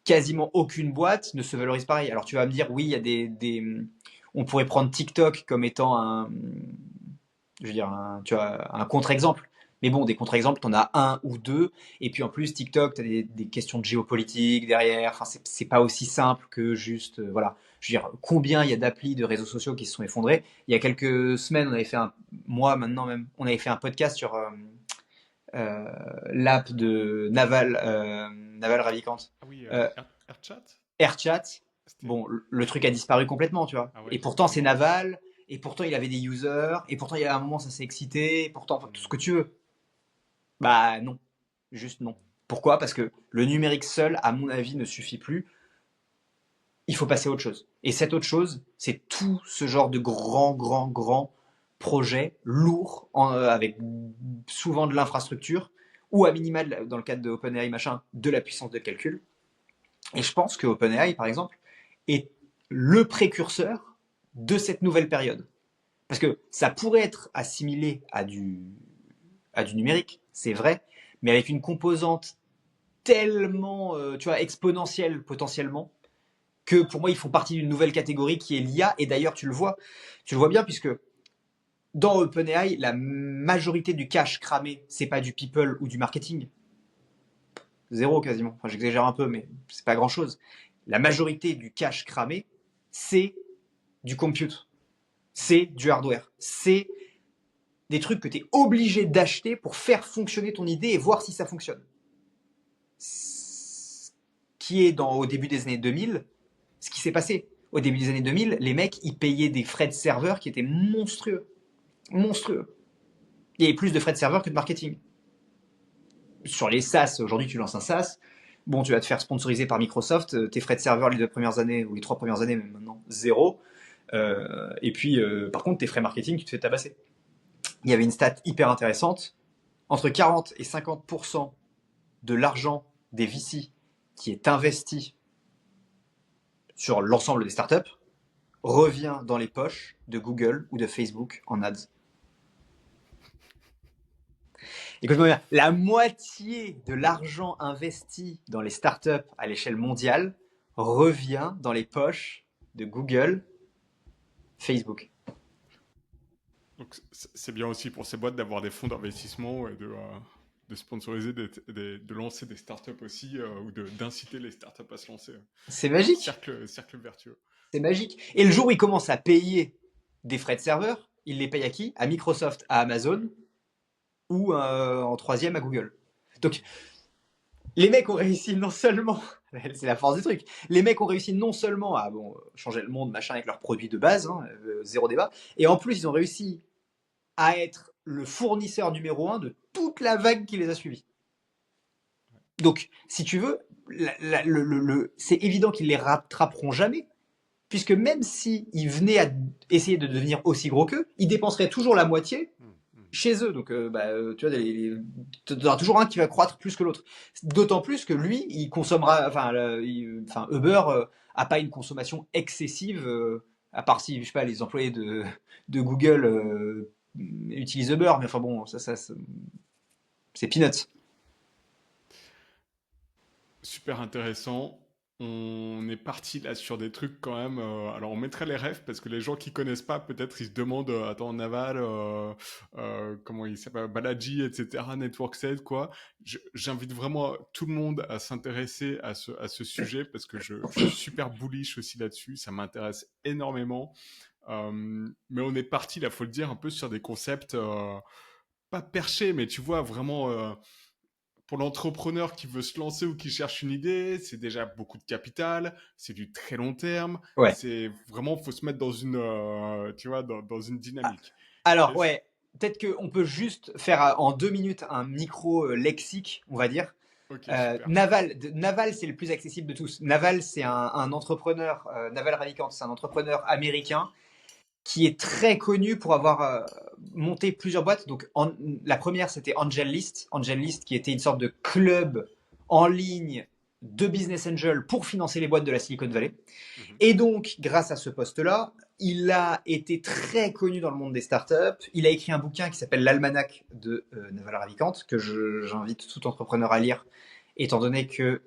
quasiment aucune boîte ne se valorise pareil. Alors tu vas me dire, oui, il y a on pourrait prendre TikTok comme étant je veux dire, tu vois, un contre-exemple. Mais bon, des contre-exemples, t'en as un ou deux. Et puis en plus, TikTok, t'as des questions de géopolitique derrière. Enfin, c'est pas aussi simple que juste, voilà. Je veux dire, combien il y a d'applis de réseaux sociaux qui se sont effondrés. Il y a quelques semaines, mois maintenant même, on avait fait un podcast sur euh, l'app de Naval Ravikant. Ah oui, Euh, AirChat, AirChat, c'était bon, le truc a disparu complètement, tu vois. ah ouais, Et pourtant, c'est effectivement. Naval, et pourtant, il avait des users, et pourtant, il y a un moment, ça s'est excité, et pourtant, enfin, tout ce Mhm. que tu veux. Bah non, juste non. Pourquoi? Parce que le numérique seul, à mon avis, ne suffit plus. Il faut passer à autre chose. Et cette autre chose, c'est tout ce genre de grands projets lourds, avec souvent de l'infrastructure, ou à minima, dans le cadre de OpenAI, machin, de la puissance de calcul. Et je pense que OpenAI, par exemple, est le précurseur de cette nouvelle période. Parce que ça pourrait être assimilé à du numérique, c'est vrai, mais avec une composante tellement, tu vois, exponentielle potentiellement, que pour moi, ils font partie d'une nouvelle catégorie qui est l'IA. Et d'ailleurs, tu le vois bien, puisque dans OpenAI, la majorité du cash cramé, c'est pas du people ou du marketing. Zéro quasiment. Enfin, j'exagère un peu, mais c'est pas grand chose. La majorité du cash cramé, c'est du compute. C'est du hardware. C'est des trucs que tu es obligé d'acheter pour faire fonctionner ton idée et voir si ça fonctionne. Ce qui est au début des années 2000, ce qui s'est passé. Au début des années 2000, les mecs, ils payaient des frais de serveur qui étaient monstrueux. Monstrueux. Il y avait plus de frais de serveur que de marketing. Sur les SaaS, aujourd'hui, tu lances un SaaS, bon, tu vas te faire sponsoriser par Microsoft, tes frais de serveur les 2 premières années, ou les 3 premières années, même maintenant, zéro. Et puis, par contre, tes frais marketing, tu te fais tabasser. Il y avait une stat hyper intéressante. Entre 40 et 50% de l'argent des VC qui est investi sur l'ensemble des startups revient dans les poches de Google ou de Facebook en ads. Écoute-moi bien, la moitié de l'argent investi dans les startups à l'échelle mondiale revient dans les poches de Google, Facebook. Donc c'est bien aussi pour ces boîtes d'avoir des fonds d'investissement et de sponsoriser, de lancer des startups aussi, ou d'inciter les startups à se lancer. C'est magique. Cercle vertueux. C'est magique. Et le jour où ils commencent à payer des frais de serveur, ils les payent à qui? À Microsoft, à Amazon ou en troisième à Google. Donc les mecs ont réussi non seulement, c'est la force du truc, les mecs ont réussi non seulement à changer le monde machin avec leurs produits de base, hein, zéro débat, et en plus ils ont réussi à être le fournisseur numéro un de toute la vague qui les a suivis. Donc si tu veux, c'est évident qu'ils les rattraperont jamais, puisque même s'ils venaient à essayer de devenir aussi gros qu'eux, ils dépenseraient toujours la moitié chez eux. Donc, tu vois, tu auras toujours un qui va croître plus que l'autre. D'autant plus que lui, il consommera, enfin, Uber a pas une consommation excessive, à part si, je sais pas, les employés de Google utilisent Uber, mais enfin bon, ça c'est peanuts. Super intéressant. On est parti là sur des trucs quand même. Alors on mettrait les refs parce que les gens qui connaissent pas, peut-être ils se demandent, attends, Naval, comment il s'appelle, Balaji, etc., Network State, quoi. J'invite vraiment tout le monde à s'intéresser à ce sujet parce que je suis super bullish aussi là-dessus. Ça m'intéresse énormément. Mais on est parti, là, faut le dire, un peu sur des concepts pas perchés, mais tu vois, vraiment pour l'entrepreneur qui veut se lancer ou qui cherche une idée, c'est déjà beaucoup de capital, c'est du très long terme, Ouais. c'est vraiment, faut se mettre dans une, tu vois, dans une dynamique. Alors, Est-ce- ouais, peut-être qu'on peut juste faire en 2 minutes un micro lexique, on va dire. Ok, super. Naval, c'est le plus accessible de tous. Naval, c'est un entrepreneur, Naval Ravikant, c'est un entrepreneur américain qui est très connu pour avoir monté plusieurs boîtes. Donc, la première, c'était Angel List. Angel List, qui était une sorte de club en ligne de business angel pour financer les boîtes de la Silicon Valley. Mhm. Et donc, grâce à ce poste-là, il a été très connu dans le monde des startups. Il a écrit un bouquin qui s'appelle L'Almanach de Naval Ravikant, que j'invite tout entrepreneur à lire, étant donné que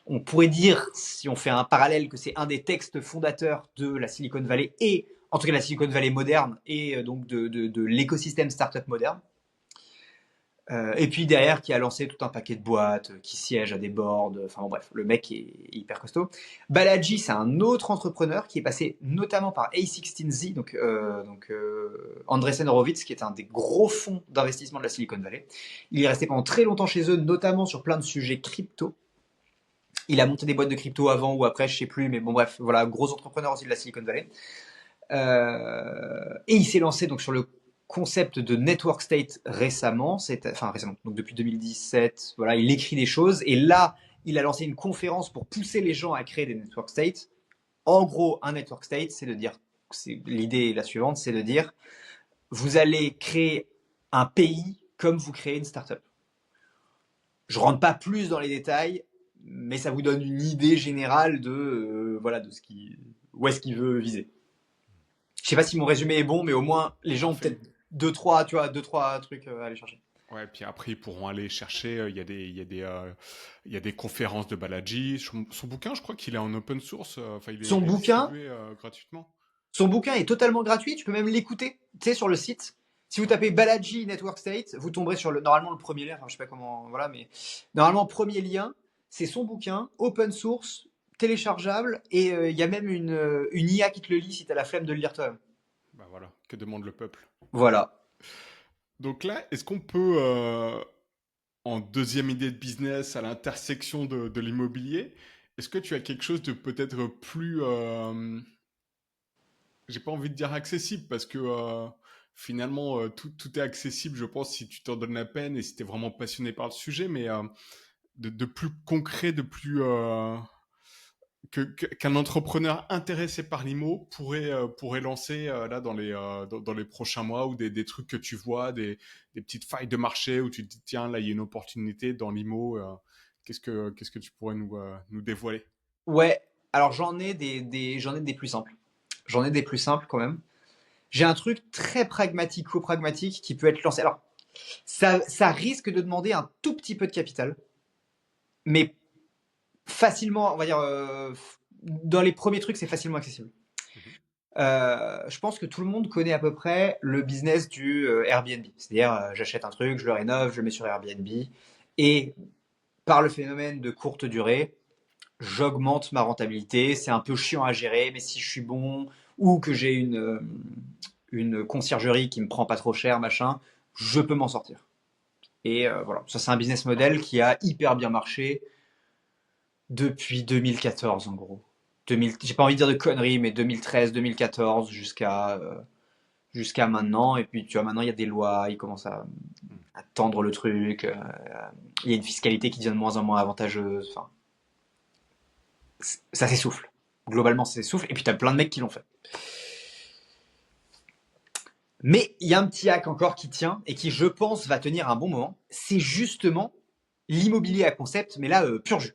on pourrait dire, si on fait un parallèle, que c'est un des textes fondateurs de la Silicon Valley et, en tout cas, la Silicon Valley moderne et donc de l'écosystème startup moderne. Et puis derrière, qui a lancé tout un paquet de boîtes, qui siège à des boards. Enfin bon, bref, le mec est hyper costaud. Balaji, c'est un autre entrepreneur qui est passé notamment par A16Z, donc Andreessen Horowitz, qui est un des gros fonds d'investissement de la Silicon Valley. Il est resté pendant très longtemps chez eux, notamment sur plein de sujets crypto. Il a monté des boîtes de crypto avant ou après, je sais plus, mais bon bref, voilà, gros entrepreneur aussi de la Silicon Valley. Et il s'est lancé donc sur le concept de network state récemment, donc depuis 2017, voilà, il écrit des choses et là, il a lancé une conférence pour pousser les gens à créer des network states. En gros, un network state, c'est de dire, l'idée est la suivante, c'est de dire, vous allez créer un pays comme vous créez une startup. Je rentre pas plus dans les détails, mais ça vous donne une idée générale de voilà de où est-ce qu'il veut viser. Je sais pas si mon résumé est bon, mais au moins les gens ont Parfait. peut-être deux trois trucs à aller chercher. Ouais, puis après, ils pourront aller chercher, il y a des conférences de Balaji. Son bouquin, je crois qu'il est en open source, enfin, Son il est bouquin, distribué gratuitement. son bouquin est totalement gratuit. Tu peux même l'écouter, tu sais, sur le site. Si vous Ouais. tapez Balaji Network State, vous tomberez sur normalement le premier lien. Enfin, je sais pas comment, voilà, mais normalement premier lien, c'est son bouquin, open source, téléchargeable, et il y a même une IA qui te le lit si tu as la flemme de le lire toi-même. Bah voilà, que demande le peuple. Voilà. Donc là, est-ce qu'on peut, en deuxième idée de business à l'intersection de l'immobilier, est-ce que tu as quelque chose de peut-être plus, j'ai pas envie de dire accessible parce que finalement tout est accessible, je pense, si tu t'en donnes la peine et si tu es vraiment passionné par le sujet, mais de plus concret, de plus qu'un entrepreneur intéressé par l'IMO pourrait lancer là dans les prochains mois ou des trucs que tu vois, des petites failles de marché où tu te dis tiens là il y a une opportunité dans l'IMO, qu'est-ce que tu pourrais nous dévoiler? Ouais. Alors j'en ai des plus simples. J'en ai des plus simples quand même. J'ai un truc très pragmatico-pragmatique qui peut être lancé. Alors, ça risque de demander un tout petit peu de capital, mais facilement, on va dire, dans les premiers trucs, c'est facilement accessible. Mhm. Je pense que tout le monde connaît à peu près le business du Airbnb. C'est-à-dire, j'achète un truc, je le rénove, je le mets sur Airbnb, et par le phénomène de courte durée, j'augmente ma rentabilité. C'est un peu chiant à gérer, mais si je suis bon ou que j'ai une conciergerie qui me prend pas trop cher, machin, je peux m'en sortir. Et voilà, ça c'est un business model qui a hyper bien marché depuis 2014 en gros. 2000, j'ai pas envie de dire de conneries, mais 2013, 2014 jusqu'à maintenant. Et puis tu vois, maintenant il y a des lois, ils commencent Mhm. à tendre le truc. Il y a une fiscalité qui devient de moins en moins avantageuse. Enfin, ça s'essouffle. Globalement, ça s'essouffle. Et puis tu as plein de mecs qui l'ont fait. Mais il y a un petit hack encore qui tient et qui, je pense, va tenir un bon moment. C'est justement l'immobilier à concept, mais là, pur jus.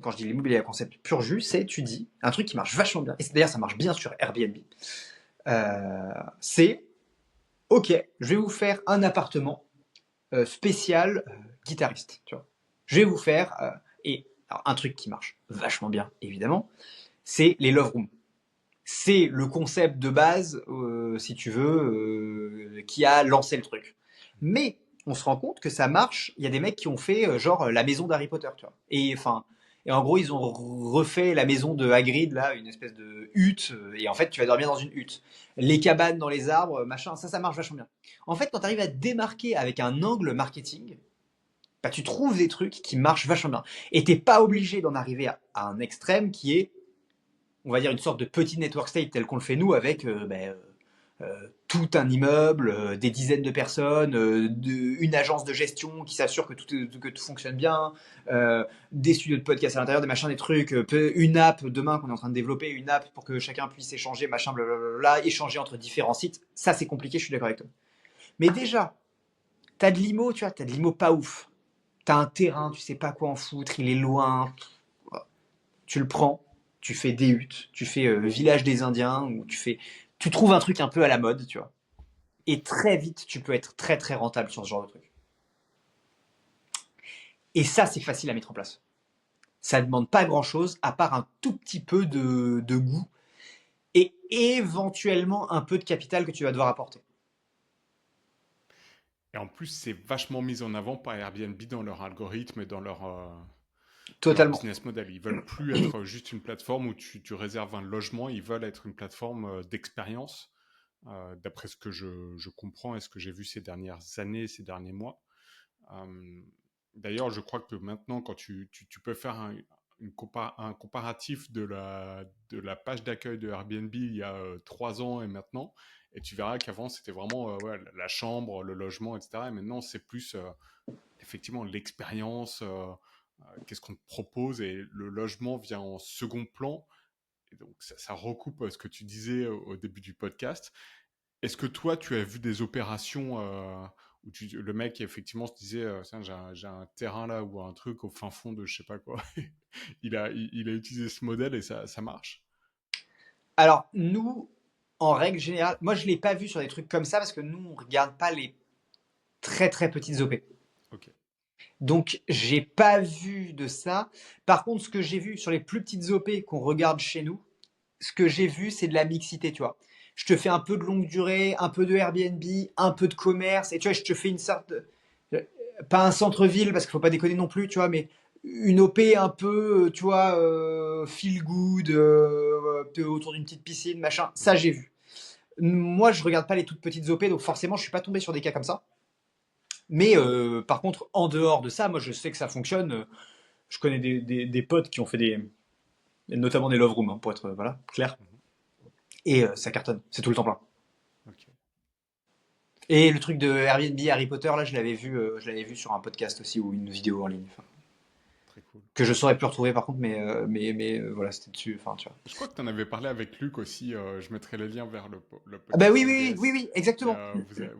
Quand je dis l'immobilier à concept pur jus, c'est, tu dis, un truc qui marche vachement bien. Et d'ailleurs, ça marche bien sur Airbnb. C'est, ok, je vais vous faire un appartement spécial guitariste. Tu vois. Je vais vous faire, et alors, un truc qui marche vachement bien, évidemment, c'est les love rooms. C'est le concept de base, si tu veux, qui a lancé le truc. Mais on se rend compte que ça marche. Il y a des mecs qui ont fait genre la maison d'Harry Potter, tu vois. Et enfin, et en gros, ils ont refait la maison de Hagrid là, une espèce de hutte. Et en fait, tu vas dormir dans une hutte. Les cabanes dans les arbres, machin, ça marche vachement bien. En fait, quand tu arrives à te démarquer avec un angle marketing, bah, tu trouves des trucs qui marchent vachement bien. Et t'es pas obligé d'en arriver à un extrême qui est, on va dire, une sorte de petit network state tel qu'on le fait nous avec tout un immeuble, des dizaines de personnes, une agence de gestion qui s'assure que tout fonctionne bien, des studios de podcast à l'intérieur, des machins, des trucs, une app demain qu'on est en train de développer, une app pour que chacun puisse échanger, machin, blablabla, échanger entre différents sites. Ça, c'est compliqué, je suis d'accord avec toi. Mais déjà, t'as de l'IMO, tu vois, t'as de l'IMO pas ouf. T'as un terrain, tu sais pas quoi en foutre, il est loin. Tu le prends, tu fais des huttes, tu fais village des Indiens, ou tu trouves un truc un peu à la mode, tu vois. Et très vite, tu peux être très très rentable sur ce genre de truc. Et ça, c'est facile à mettre en place. Ça ne demande pas grand-chose, à part un tout petit peu de goût et éventuellement un peu de capital que tu vas devoir apporter. Et en plus, c'est vachement mis en avant par Airbnb dans leur algorithme et dans leur Totalement. business model. Ils veulent plus être juste une plateforme où tu réserves un logement, ils veulent être une plateforme d'expérience, d'après ce que je comprends et ce que j'ai vu ces dernières années, ces derniers mois. Euh, D'ailleurs, je crois que maintenant, quand tu peux faire un comparatif de la page d'accueil de Airbnb il y a 3 ans et maintenant, et tu verras qu'avant, c'était vraiment ouais, la chambre, le logement, etc. Et maintenant, c'est plus effectivement l'expérience, qu'est-ce qu'on te propose, et le logement vient en second plan. Et donc, ça recoupe ce que tu disais au début du podcast. Est-ce que toi, tu as vu des opérations où le mec effectivement se disait j'ai un terrain là ou un truc au fin fond de je sais pas quoi. Il a utilisé ce modèle et ça marche. Alors, nous, en règle générale, moi je ne l'ai pas vu sur des trucs comme ça parce que nous, on ne regarde pas les très très petites OP. Ok. Donc, j'ai pas vu de ça. Par contre, ce que j'ai vu sur les plus petites OP qu'on regarde chez nous, ce que j'ai vu, c'est de la mixité, tu vois. Je te fais un peu de longue durée, un peu de Airbnb, un peu de commerce, et tu vois, je te fais une sorte pas un centre-ville, parce qu'il faut pas déconner non plus, tu vois, mais une OP un peu, tu vois, feel good, autour d'une petite piscine, machin. Ça, Mhm. j'ai vu. Moi, je regarde pas les toutes petites OP, donc forcément, je suis pas tombé sur des cas comme ça. Mais par contre, en dehors de ça, moi, je sais que ça fonctionne. Je connais des potes qui ont fait notamment des love rooms, hein, pour être voilà, clair. Mhm. Et ça cartonne, c'est tout le temps plein. Ok. Et le truc de Airbnb Harry Potter, là, je l'avais vu sur un podcast aussi ou une vidéo en ligne. Enfin, Très cool. que je saurais plus retrouver par contre, voilà, c'était dessus. Enfin, tu vois. Je crois que tu en avais parlé avec Luc aussi. Je mettrai les liens vers le Ah bah podcast oui, oui, oui, oui, OBS. oui, Mais exactement.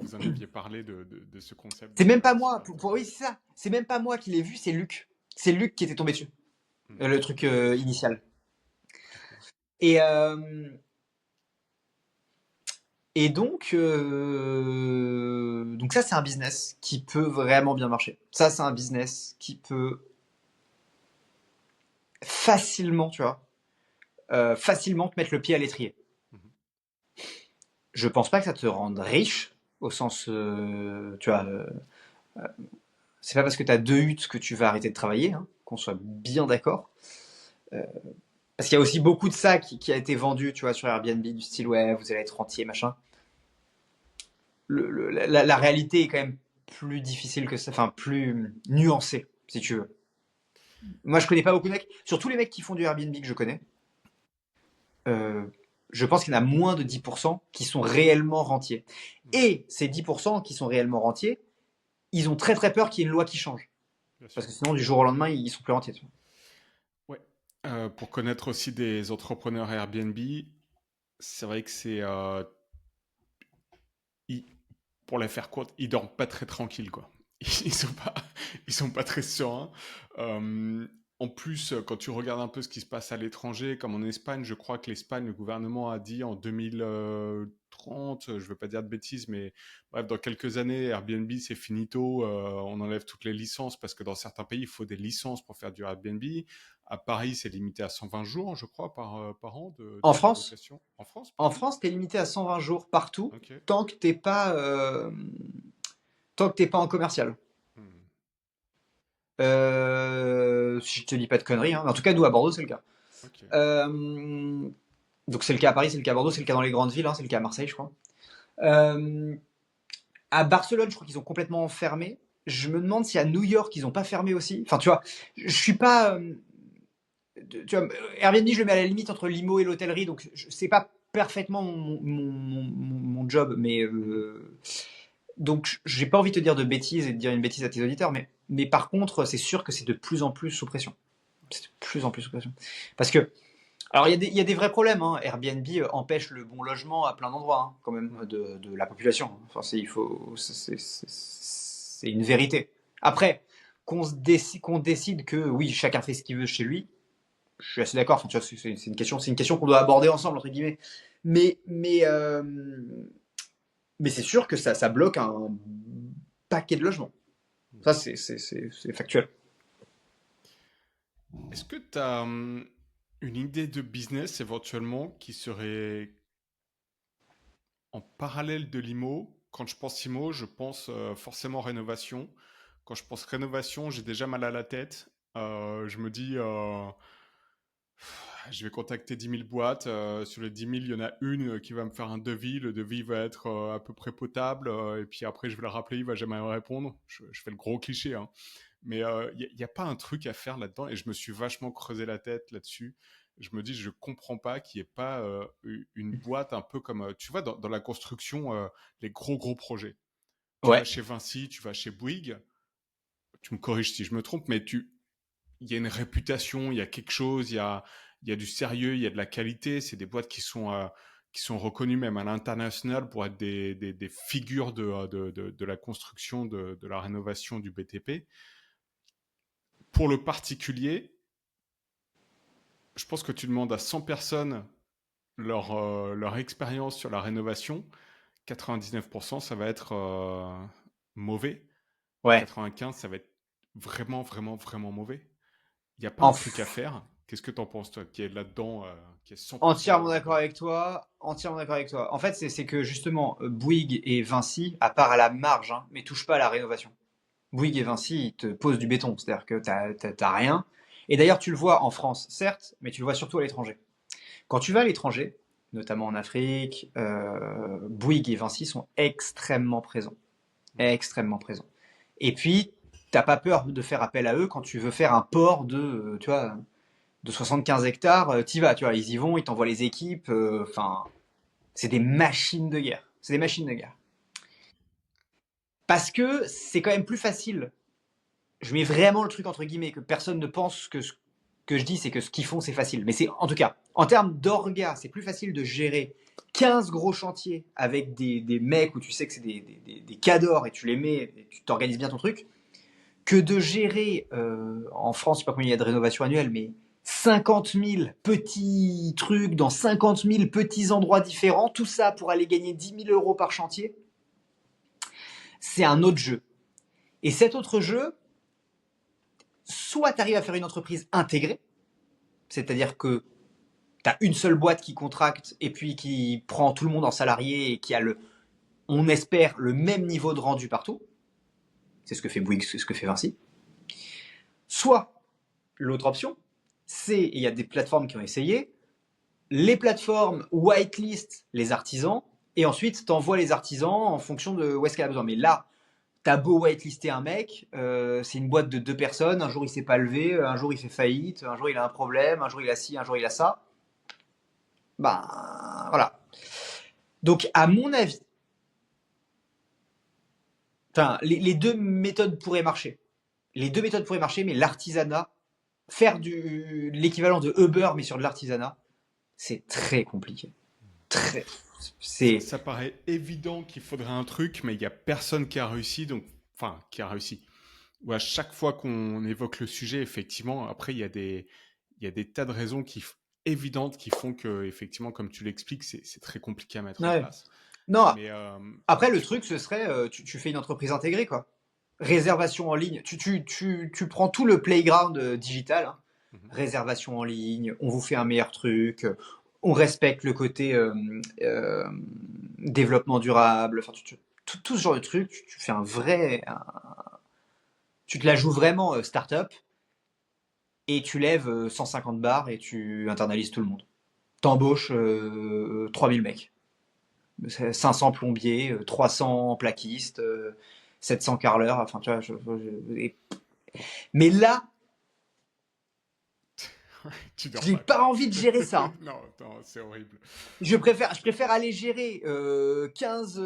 vous en aviez parlé de ce concept, C'est donc même pas moi. super Oui, intéressant. c'est ça. C'est même pas moi qui l'ai vu, c'est Luc. C'est Luc qui était tombé dessus. Hmm. Le truc initial. Très cool. Et, euh, Et donc ça, c'est un business qui peut vraiment bien marcher. Ça, c'est un business qui peut facilement, tu vois, facilement te mettre le pied à l'étrier. Mhm. Je pense pas que ça te rende riche, au sens, tu vois, c'est pas parce que tu as 2 huttes que tu vas arrêter de travailler, hein, qu'on soit bien d'accord. Euh, Parce qu'il y a aussi beaucoup de ça qui a été vendu, tu vois, sur Airbnb, du style, ouais, vous allez être rentier, machin. La réalité est quand même plus difficile que ça, enfin, plus nuancée, si tu veux. Moi, je connais pas beaucoup de mecs, surtout les mecs qui font du Airbnb que je connais. euh, je pense qu'il y en a moins de 10% qui sont réellement rentiers. Mhm. Et ces 10% qui sont réellement rentiers, ils ont très très peur qu'il y ait une loi qui change. Bien Parce sûr. que sinon, du jour au lendemain, ils sont plus rentiers. Tu vois. Ouais. Pour connaître aussi des entrepreneurs Airbnb, c'est vrai que ils- pour les faire courte, ils dorment pas très tranquilles, quoi. Ils sont pas, ils sont pas très sereins. Euh, En plus, quand tu regardes un peu ce qui se passe à l'étranger, comme en Espagne, je crois que l'Espagne, le gouvernement a dit en 2030, je veux pas dire de bêtises, mais bref, dans quelques années, Airbnb, c'est finito, on enlève toutes les licences parce que dans certains pays, il faut des licences pour faire du Airbnb. À Paris, c'est limité à 120 jours, je crois, par an En de France, location. En France, en partout? France, t'es limité à 120 jours partout Ok. tant que t'es pas, tant que t'es pas en commercial. Hmm. Si je te dis pas de conneries, hein. En tout cas, nous à Bordeaux, c'est le cas. Ok. Euh, donc c'est le cas à Paris, c'est le cas à Bordeaux, c'est le cas dans les grandes villes, hein, c'est le cas à Marseille, je crois. Euh, à Barcelone, je crois qu'ils ont complètement fermé. Je me demande si à New York, ils ont pas fermé aussi. Enfin, tu vois, je suis pas. Tu vois, Airbnb, je le mets à la limite entre l'IMO et l'hôtellerie, donc c'est pas parfaitement mon job, mais Mhm. donc j'ai pas envie de te dire de bêtises et de dire une bêtise à tes auditeurs, mais par contre, c'est sûr que c'est de plus en plus sous pression. C'est de plus en plus sous pression. Parce que, alors il y a des vrais problèmes, hein. Airbnb empêche le bon logement à plein d'endroits, hein, quand même, Mhm. de la population. Enfin, c'est une vérité. Après, qu'on décide que oui, chacun fait ce qu'il veut chez lui, je suis assez d'accord. Enfin, tu vois, c'est une question qu'on doit aborder ensemble entre guillemets. Mais mais euh, mais c'est sûr que ça bloque un paquet de logements. Ça, Mhm. c'est factuel. Est-ce que tu as une idée de business éventuellement qui serait en parallèle de l'IMO? Quand je pense IMO, je pense forcément rénovation. Quand je pense rénovation, j'ai déjà mal à la tête. Je me dis, je vais contacter 10 000 boîtes. Sur les 10 000, il y en a une qui va me faire un devis. Le devis va être à peu près potable. Et puis après, je vais le rappeler, il va jamais me répondre. Je fais le gros cliché, hein. Mais il n'y a pas un truc à faire là-dedans. Et je me suis vachement creusé la tête là-dessus. Je me dis, je comprends pas qu'il n'y ait pas une boîte un peu comme, tu vois, dans la construction, les gros projets. Tu vas Ouais. chez Vinci, tu vas chez Bouygues. Tu me corriges si je me trompe, mais il y a une réputation, il y a quelque chose, il y a du sérieux, il y a de la qualité. C'est des boîtes qui sont reconnues même à l'international pour être des figures de la construction, de la rénovation du BTP. Pour le particulier, je pense que tu demandes à 100 personnes leur expérience sur la rénovation, 99%, ça va être mauvais. Ouais. 95, ça va être vraiment mauvais. Il n'y a pas un En truc à faire. Qu'est-ce que tu en penses, toi, qui est là-dedans, qui est 100% Entièrement d'accord là-dedans? avec toi. Entièrement d'accord avec toi. En fait, c'est que justement, Bouygues et Vinci, à part à la marge, hein, mais touchent pas à la rénovation. Bouygues et Vinci, ils te posent du béton, c'est-à-dire que t'as rien. Et d'ailleurs, tu le vois en France, certes, mais tu le vois surtout à l'étranger. Quand tu vas à l'étranger, notamment en Afrique, Bouygues et Vinci sont extrêmement présents. Mhm. Extrêmement présents. Et puis, t'as pas peur de faire appel à eux quand tu veux faire un port tu vois, de 75 hectares, t'y vas, tu vois, ils y vont, ils t'envoient les équipes, enfin, c'est des machines de guerre. C'est des machines de guerre. Parce que c'est quand même plus facile. Je mets vraiment le truc entre guillemets, que personne ne pense que ce que je dis, c'est que ce qu'ils font, c'est facile. Mais c'est, en tout cas, en termes d'orga, c'est plus facile de gérer 15 gros chantiers avec des mecs où tu sais que c'est des cadors et tu les mets, et tu t'organises bien ton truc, que de gérer, en France, je sais pas combien il y a de rénovation annuelle, mais 50 000 petits trucs dans 50 000 petits endroits différents, tout ça pour aller gagner 10 000 euros par chantier, c'est un autre jeu. Et cet autre jeu, soit tu arrives à faire une entreprise intégrée, c'est-à-dire que tu as une seule boîte qui contracte et puis qui prend tout le monde en salarié et qui a on espère, le même niveau de rendu partout. C'est ce que fait Bouygues, c'est ce que fait Vinci. Soit, l'autre option, et il y a des plateformes qui ont essayé, les plateformes whitelist les artisans, et ensuite t'envoies les artisans en fonction de où est-ce qu'elle a besoin. Mais là, t'as beau whitelister un mec, c'est une boîte de 2 personnes, un jour il s'est pas levé, un jour il fait faillite, un jour il a un problème, un jour il a ci, un jour il a ça. Ben, voilà. Donc, à mon avis, les deux méthodes pourraient marcher. Les deux méthodes pourraient marcher, mais l'artisanat, faire l'équivalent de Uber, mais sur de l'artisanat, c'est très compliqué. Très. Ça paraît évident qu'il faudrait un truc, mais il n'y a personne qui a réussi, enfin, qui a réussi. Ou à chaque fois qu'on évoque le sujet, effectivement, après, il y a des tas de raisons évidentes qui font que, effectivement, comme tu l'expliques, c'est très compliqué à mettre en Ouais. place. Non, Mais après, le truc, ce serait, tu fais une entreprise intégrée, quoi. Réservation en ligne. Tu prends tout le playground digital, hein. Réservation en ligne, on vous fait un meilleur truc, on respecte le côté développement durable, enfin, tout ce genre de truc, tu fais tu te la joues vraiment start-up et tu lèves 150 bars et tu internalises tout le monde. T'embauches 3000 mecs. 500 plombiers, 300 plaquistes, 700 carreleurs, enfin tu vois. Mais là, tu dors j'ai pas, quoi. pas envie de gérer ça, hein. Non, c'est horrible. Je préfère aller gérer 15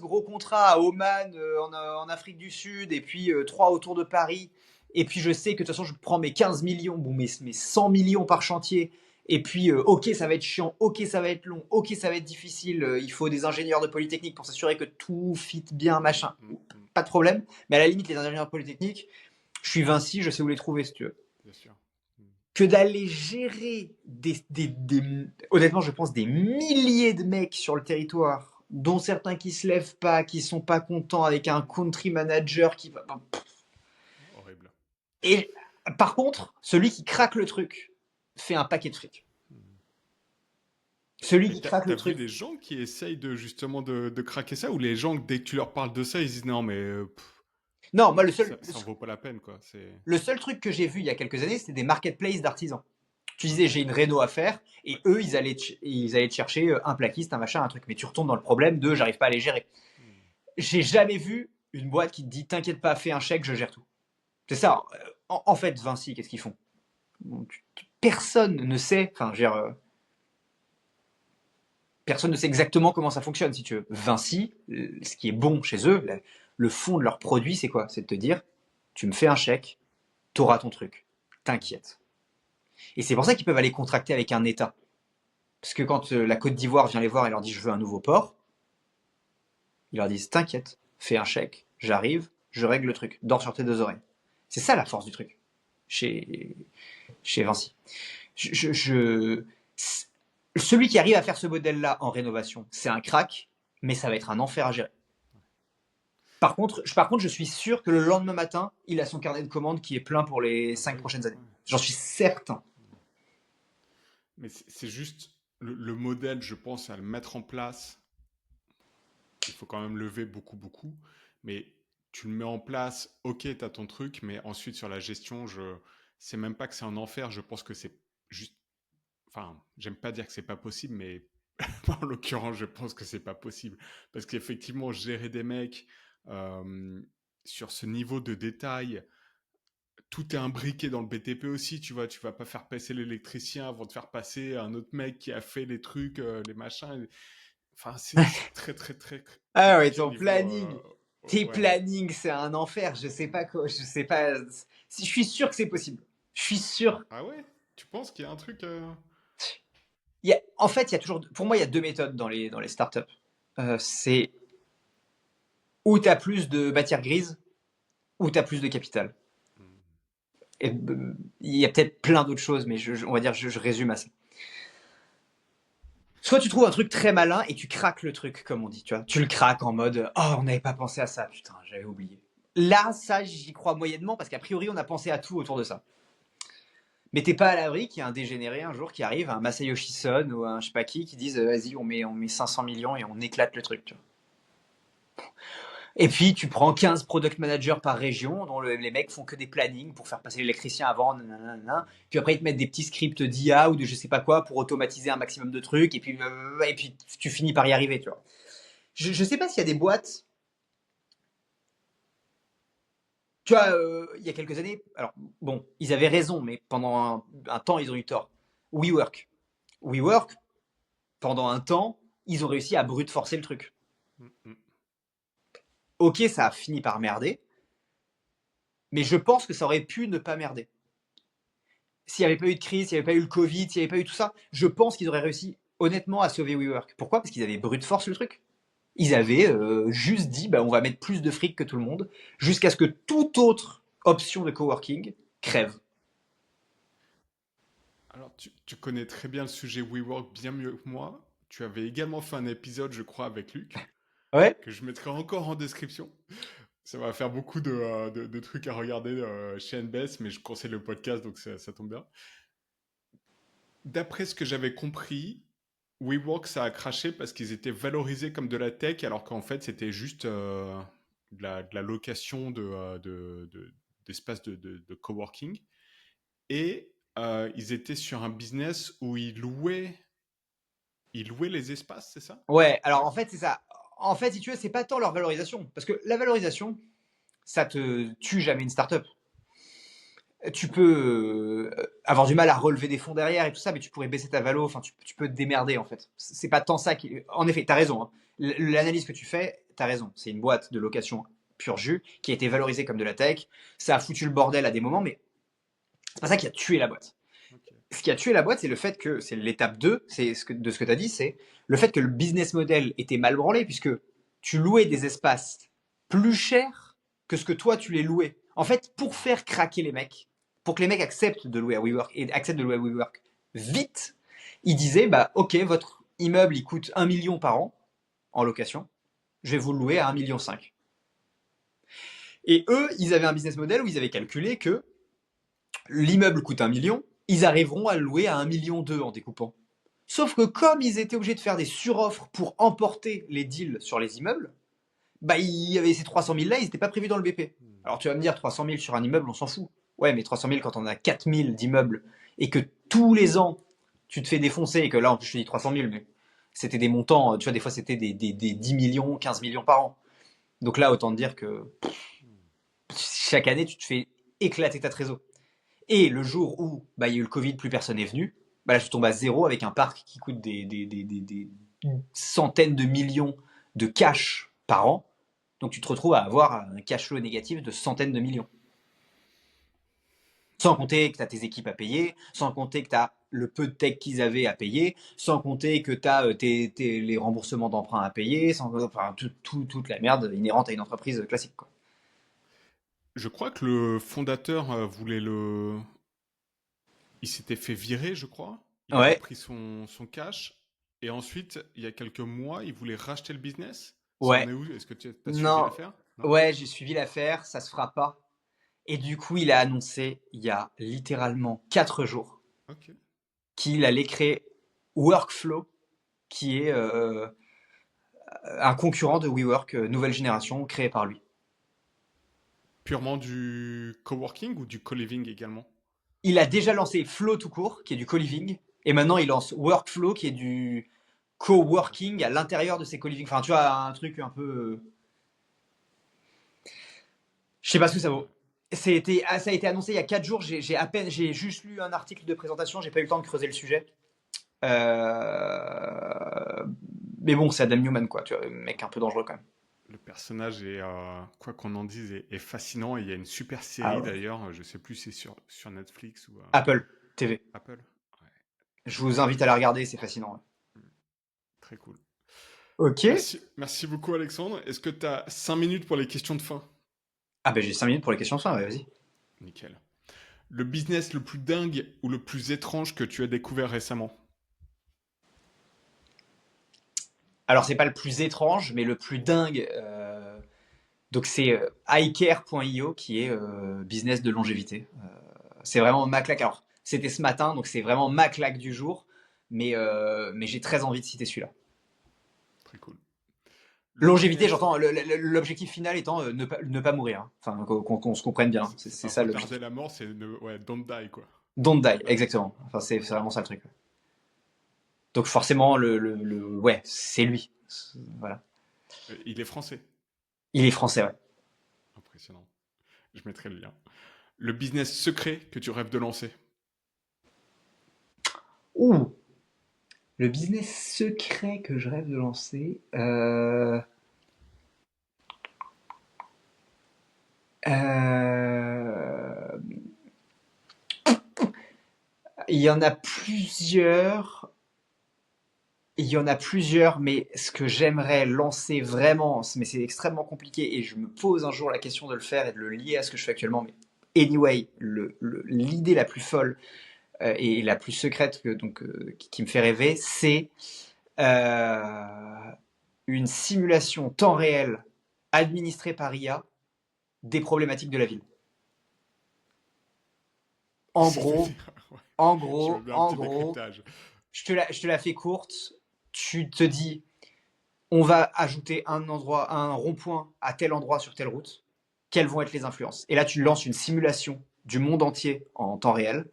gros contrats à Oman, en Afrique du Sud, et puis 3 autour de Paris. Et puis je sais que de toute façon, je prends mes 15 millions, bon, mes 100 millions par chantier. Et puis, ok, ça va être chiant, ok, ça va être long, ok, ça va être difficile. Il faut des ingénieurs de Polytechnique pour s'assurer que tout fit bien, machin. Pas de problème. Mais à la limite, les ingénieurs de Polytechnique, je suis Vinci, je sais où les trouver si tu veux. Bien sûr. Que d'aller gérer honnêtement, je pense des milliers de mecs sur le territoire, dont certains qui se lèvent pas, qui sont pas contents, avec un country manager qui va. Horrible. Et par contre, celui qui craque le truc fait un paquet de fric. Celui Mais qui craque le t'as vu truc. des gens qui essayent justement de craquer ça, ou les gens, dès que tu leur parles de ça, ils disent non, mais Non, moi, ça en vaut pas la peine, quoi. le seul truc que j'ai vu il y a quelques années, c'était des marketplaces d'artisans. Tu disais, j'ai une réno à faire, et eux, ils allaient te chercher un plaquiste, un machin, un truc. Mais tu retombes dans le problème de j'arrive pas à les gérer. J'ai jamais vu une boîte qui te dit t'inquiète pas, fais un chèque, je gère tout. C'est ça. En fait, Vinci, qu'est-ce qu'ils font? Personne ne sait. Enfin, je veux dire, personne ne sait exactement comment ça fonctionne, si tu veux. Vinci, ce qui est bon chez eux, le fond de leur produit, c'est quoi? C'est de te dire tu me fais un chèque, t'auras ton truc. T'inquiète. Et c'est pour ça qu'ils peuvent aller contracter avec un État. Parce que quand la Côte d'Ivoire vient les voir et leur dit je veux un nouveau port, ils leur disent t'inquiète, fais un chèque, j'arrive, je règle le truc, dors sur tes 2 oreilles. C'est ça la force du truc chez Vinci. Celui qui arrive à faire ce modèle-là en rénovation, c'est un crack, mais ça va être un enfer à gérer. Par contre, je suis sûr que le lendemain matin, il a son carnet de commandes qui est plein pour les 5 prochaines années. J'en suis certain. Mais c'est juste le modèle, je pense, à le mettre en place. Il faut quand même lever beaucoup, beaucoup. Mais tu le mets en place, ok, tu as ton truc, mais ensuite sur la gestion, c'est même pas que c'est un enfer, je pense que c'est juste. Enfin, j'aime pas dire que c'est pas possible, mais en l'occurrence, je pense que c'est pas possible. Parce qu'effectivement, gérer des mecs euh, sur ce niveau de détail, tout est imbriqué dans le BTP aussi, tu vois. Tu vas pas faire passer l'électricien avant de faire passer un autre mec qui a fait les trucs, les machins. Enfin, c'est très, très, très Ah ouais, compliqué au ton niveau. planning. Tes Ouais. plannings, c'est un enfer. Je sais pas quoi. Je sais pas. Je suis sûr que c'est possible. Je suis sûr. Ah ouais? Tu penses qu'il y a un truc. En fait, il y a toujours. Pour moi, il y a deux méthodes dans les startups. C'est où tu as plus de matière grise, ou tu as plus de capital. Et il y a peut-être plein d'autres choses, mais on va dire, je résume à ça. Soit tu trouves un truc très malin et tu craques le truc, comme on dit, tu vois. Tu le craques en mode, oh, on n'avait pas pensé à ça, putain, j'avais oublié. Là, ça, j'y crois moyennement parce qu'a priori, on a pensé à tout autour de ça. Mais t'es pas à l'abri qu'il y a un dégénéré un jour qui arrive, un Masayoshi Son ou un je sais pas qui disent, vas-y, on met 500 millions et on éclate le truc, tu vois. Et puis, tu prends 15 product managers par région, dont les mecs font que des plannings pour faire passer l'électricien avant, nanana. Puis après, ils te mettent des petits scripts d'IA ou de je sais pas quoi pour automatiser un maximum de trucs. Et puis tu finis par y arriver, tu vois. Je sais pas s'il y a des boîtes. Tu vois, il y a quelques années, alors bon, ils avaient raison, mais pendant un temps, ils ont eu tort. WeWork. WeWork, pendant un temps, ils ont réussi à brute forcer le truc. Mm. Ok, ça a fini par merder, mais je pense que ça aurait pu ne pas merder. S'il n'y avait pas eu de crise, s'il n'y avait pas eu le Covid, s'il n'y avait pas eu tout ça, je pense qu'ils auraient réussi honnêtement à sauver WeWork. Pourquoi? Parce qu'ils avaient brute force le truc. Ils avaient juste dit, bah, on va mettre plus de fric que tout le monde, jusqu'à ce que toute autre option de coworking crève. Alors, tu connais très bien le sujet WeWork bien mieux que moi. Tu avais également fait un épisode, je crois, avec Luc, Ouais. que je mettrai encore en description. Ça va faire beaucoup de trucs à regarder chez NBS, mais je conseille le podcast, donc ça tombe bien. D'après ce que j'avais compris, WeWork, ça a craché parce qu'ils étaient valorisés comme de la tech, alors qu'en fait, c'était juste de la location d'espaces de coworking. Et ils étaient sur un business où ils louaient les espaces, c'est ça? Ouais, alors en fait, c'est ça. En fait, si tu veux, c'est pas tant leur valorisation. Parce que la valorisation, ça te tue jamais une startup. Tu peux avoir du mal à relever des fonds derrière et tout ça, mais tu pourrais baisser ta valo. Enfin, tu peux te démerder en fait. C'est pas tant ça qui. En effet, t'as raison. Hein. L'analyse que tu fais, t'as raison. C'est une boîte de location pur jus qui a été valorisée comme de la tech. Ça a foutu le bordel à des moments, mais c'est pas ça qui a tué la boîte. Ok. Ce qui a tué la boîte, c'est le fait que, c'est l'étape 2, de ce que tu as dit, c'est le fait que le business model était mal branlé, puisque tu louais des espaces plus chers que ce que toi tu les louais. En fait, pour faire craquer les mecs, pour que les mecs acceptent de louer à WeWork et acceptent de louer à WeWork vite, ils disaient, bah ok, votre immeuble il coûte 1 million par an en location, je vais vous le louer à 1,5 million. Et eux, ils avaient un business model où ils avaient calculé que l'immeuble coûte 1 million, ils arriveront à le louer à 1,2 million en découpant. Sauf que comme ils étaient obligés de faire des suroffres pour emporter les deals sur les immeubles, bah il y avait ces 300 000 là, ils n'étaient pas prévus dans le BP. Hmm. Alors tu vas me dire 300 000 sur un immeuble, on s'en fout. Ouais, mais 300 000 quand on a 4 000 d'immeubles et que tous les ans tu te fais défoncer et que là en plus je te dis 300 000, mais c'était des montants, tu vois, des fois c'était des 10 millions, 15 millions par an. Donc là, autant te dire que chaque année tu te fais éclater ta trésor. Et le jour où bah, il y a eu le Covid, plus personne n'est venu, bah là, je tombe à zéro avec un parc qui coûte des centaines de millions de cash par an. Donc tu te retrouves à avoir un cash flow négatif de centaines de millions. Sans compter que tu as tes équipes à payer, sans compter que tu as le peu de tech qu'ils avaient à payer, sans compter que tu as les remboursements d'emprunts à payer, enfin toute la merde inhérente à une entreprise classique. Quoi. Je crois que le fondateur il s'était fait virer, je crois. Il avait Ouais, pris son cash. Et ensuite, il y a quelques mois, il voulait racheter le business. Ça en ouais. est où? Est-ce que tu as suivi Non, l'affaire? Non? ouais, j'ai suivi l'affaire, ça se fera pas. Et du coup, il a annoncé, il y a littéralement 4 jours, Ok. qu'il allait créer Workflow, qui est un concurrent de WeWork, nouvelle génération, créé par lui. Purement du coworking ou du co-living également? Il a déjà lancé Flow tout court, qui est du co-living, et maintenant il lance Workflow, qui est du coworking à l'intérieur de ces co-living. Enfin, tu vois, un truc un peu. Je sais pas ce que ça vaut. Ça a été annoncé il y a 4 jours. J'ai juste lu un article de présentation. J'ai pas eu le temps de creuser le sujet. Euh, Mais bon, c'est Adam Newman, quoi. Tu vois, un mec un peu dangereux quand même. Le personnage est, quoi qu'on en dise, est fascinant. Et il y a une super Ah série ouais. d'ailleurs, je sais plus si c'est sur Netflix ou Apple TV. Apple. Ouais, Je vous invite à la regarder, c'est fascinant. Ouais. très cool. Ok. Merci beaucoup Alexandre. Est-ce que tu as 5 minutes pour les questions de fin? Ah ben j'ai 5 minutes pour les questions de fin, ouais, vas-y. Nickel. Le business le plus dingue ou le plus étrange que tu as découvert récemment? Alors, c'est pas le plus étrange, mais le plus dingue. Donc, c'est iCare.io qui est business de longévité. C'est vraiment ma claque. Alors, c'était ce matin, donc c'est vraiment ma claque du jour. Mais j'ai très envie de citer celui-là. Très cool. Le Longévité, business, j'entends l'objectif final étant ne pas mourir, hein. Enfin, qu'on se comprenne bien, hein. c'est C'est ça, ça retarder l'objectif. la mort, c'est ouais, don't die, quoi. Don't die, Ouais, exactement. Enfin, c'est vraiment ça le truc. Donc forcément, ouais, c'est lui. Voilà. Il est français. Il est français, ouais. Impressionnant. Je mettrai le lien. Le business secret que tu rêves de lancer. Ouh, le business secret que je rêve de lancer. Euh, il y en a plusieurs. Il y en a plusieurs, mais ce que j'aimerais lancer vraiment, mais c'est extrêmement compliqué et je me pose un jour la question de le faire et de le lier à ce que je fais actuellement. Mais anyway, l'idée la plus folle et la plus secrète qui me fait rêver, c'est euh, une simulation temps réel administrée par IA des problématiques de la ville. En gros, C'est-à-dire, ouais, en je veux gros, bien un en petit gros, décryptage. je te la fais courte. Tu te dis, on va ajouter un rond-point à tel endroit sur telle route. Quelles vont être les influences? Et là, tu lances une simulation du monde entier en temps réel,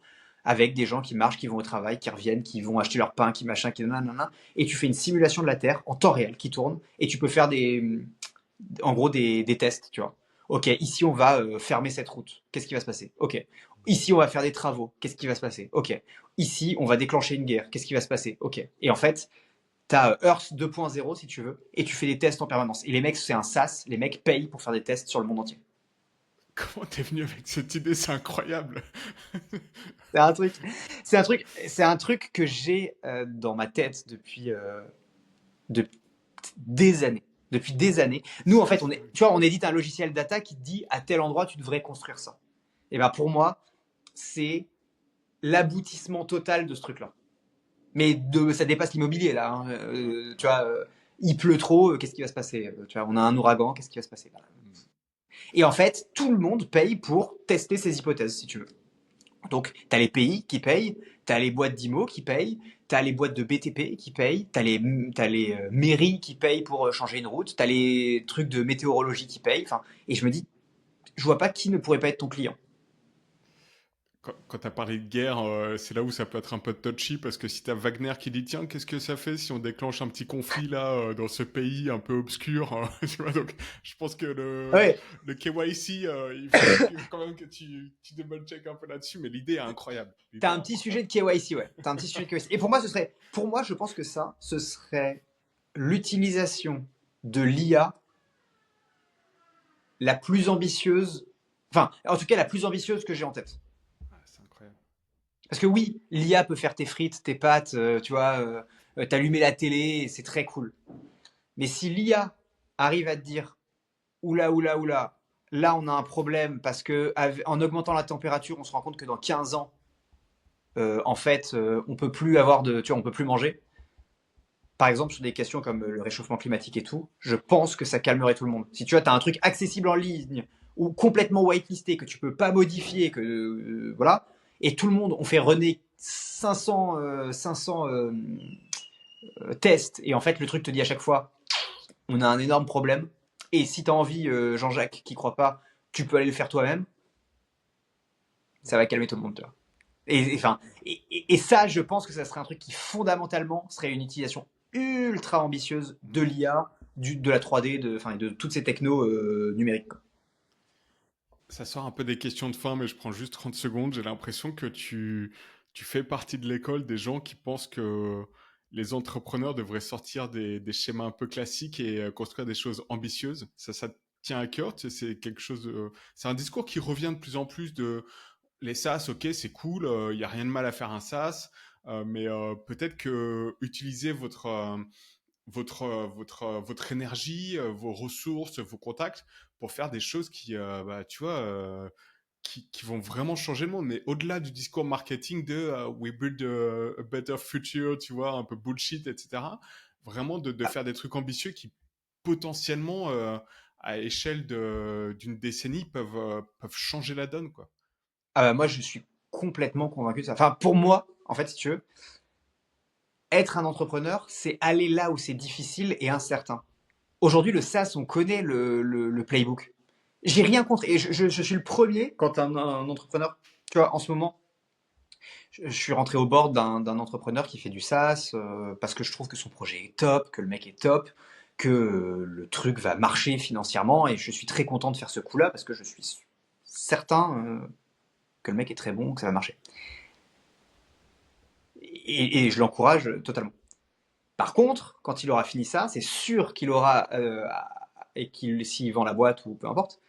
avec des gens qui marchent, qui vont au travail, qui reviennent, qui vont acheter leur pain, qui machin, qui nanana. Et tu fais une simulation de la Terre en temps réel qui tourne, et tu peux faire en gros des tests, tu vois. Ok, ici on va fermer cette route. Qu'est-ce qui va se passer? Ok. Ici on va faire des travaux. Qu'est-ce qui va se passer? Ok. Ici on va déclencher une guerre. Qu'est-ce qui va se passer? Ok. Et en fait, t'as Earth 2.0 si tu veux, et tu fais des tests en permanence. Et les mecs, c'est un SaaS, les mecs payent pour faire des tests sur le monde entier. Comment t'es venu avec cette idée? C'est incroyable. C'est un truc, c'est un truc que j'ai dans ma tête depuis des années. Depuis des années. Nous, en fait, C'est dingue. tu vois, on édite un logiciel data qui te dit à tel endroit tu devrais construire ça. Et ben pour moi, c'est l'aboutissement total de ce truc-là. Mais ça dépasse l'immobilier là, hein. Tu vois, il pleut trop, qu'est-ce qui va se passer? Tu vois, on a un ouragan, qu'est-ce qui va se passer? Et en fait, tout le monde paye pour tester ses hypothèses, si tu veux. Donc, tu as les pays qui payent, tu as les boîtes d'IMO qui payent, tu as les boîtes de BTP qui payent, tu as les mairies qui payent pour changer une route, tu as les trucs de météorologie qui payent. Enfin, et je me dis, je vois pas qui ne pourrait pas être ton client. Quand tu as parlé de guerre, c'est là où ça peut être un peu touchy parce que si tu as Wagner qui dit tiens, qu'est-ce que ça fait si on déclenche un petit conflit là dans ce pays un peu obscur, tu vois, donc je pense que Ouais, le KYC, quand même que tu double-check un peu là-dessus, mais l'idée est incroyable. tu as L'idée est un petit incroyable. sujet de KYC, ouais. T'as un petit sujet de KYC. Et pour moi, je pense que ça, ce serait l'utilisation de l'IA la plus ambitieuse, enfin, en tout cas, la plus ambitieuse que j'ai en tête. Ah, c'est incroyable. Parce que oui, l'IA peut faire tes frites, tes pâtes, tu vois, t'allumer la télé, c'est très cool. Mais si l'IA arrive à te dire, oula, oula, oula, là on a un problème parce que en augmentant la température, on se rend compte que dans 15 ans, en fait, on peut plus avoir tu vois, on peut plus manger. Par exemple, sur des questions comme le réchauffement climatique et tout, je pense que ça calmerait tout le monde. Si tu vois, tu as un truc accessible en ligne ou complètement whitelisté que tu peux pas modifier, que voilà, et tout le monde, on fait runner 500 tests, et en fait, le truc te dit à chaque fois, on a un énorme problème, et si tu as envie, Jean-Jacques, qui croit pas, tu peux aller le faire toi-même, ça va calmer tout le monde, tu vois. Enfin, et ça, je pense que ça serait un truc qui fondamentalement serait une utilisation ultra ambitieuse de l'IA, de la 3D, enfin, de toutes ces technos numériques, quoi. Ça sort un peu des questions de fin, mais je prends juste 30 secondes. J'ai l'impression que tu fais partie de l'école des gens qui pensent que les entrepreneurs devraient sortir des schémas un peu classiques et construire des choses ambitieuses. Ça te tient à cœur. C'est quelque chose c'est un discours qui revient de plus en plus de les SaaS, ok, c'est cool, il n'y a rien de mal à faire un SaaS, mais peut-être que utiliser votre énergie, vos ressources, vos contacts pour faire des choses qui, bah, tu vois, qui vont vraiment changer le monde, mais au-delà du discours marketing de we build a better future, tu vois, un peu bullshit, etc. Vraiment de faire des trucs ambitieux qui potentiellement, à échelle d'une décennie, peuvent changer la donne, quoi. Moi, je suis complètement convaincu de ça. Enfin, pour moi, en fait, si tu veux, être un entrepreneur, c'est aller là où c'est difficile et incertain. Aujourd'hui, le SaaS, on connaît le playbook. J'ai rien contre. Et je suis le premier, quand un entrepreneur, tu vois, en ce moment, je suis rentré au board d'un entrepreneur qui fait du SaaS parce que je trouve que son projet est top, que le mec est top, que le truc va marcher financièrement. Et je suis très content de faire ce coup-là parce que je suis certain que le mec est très bon, que ça va marcher. Et je l'encourage totalement. Par contre, quand il aura fini ça, c'est sûr qu'il aura, et qu'il s'il vend la boîte ou peu importe,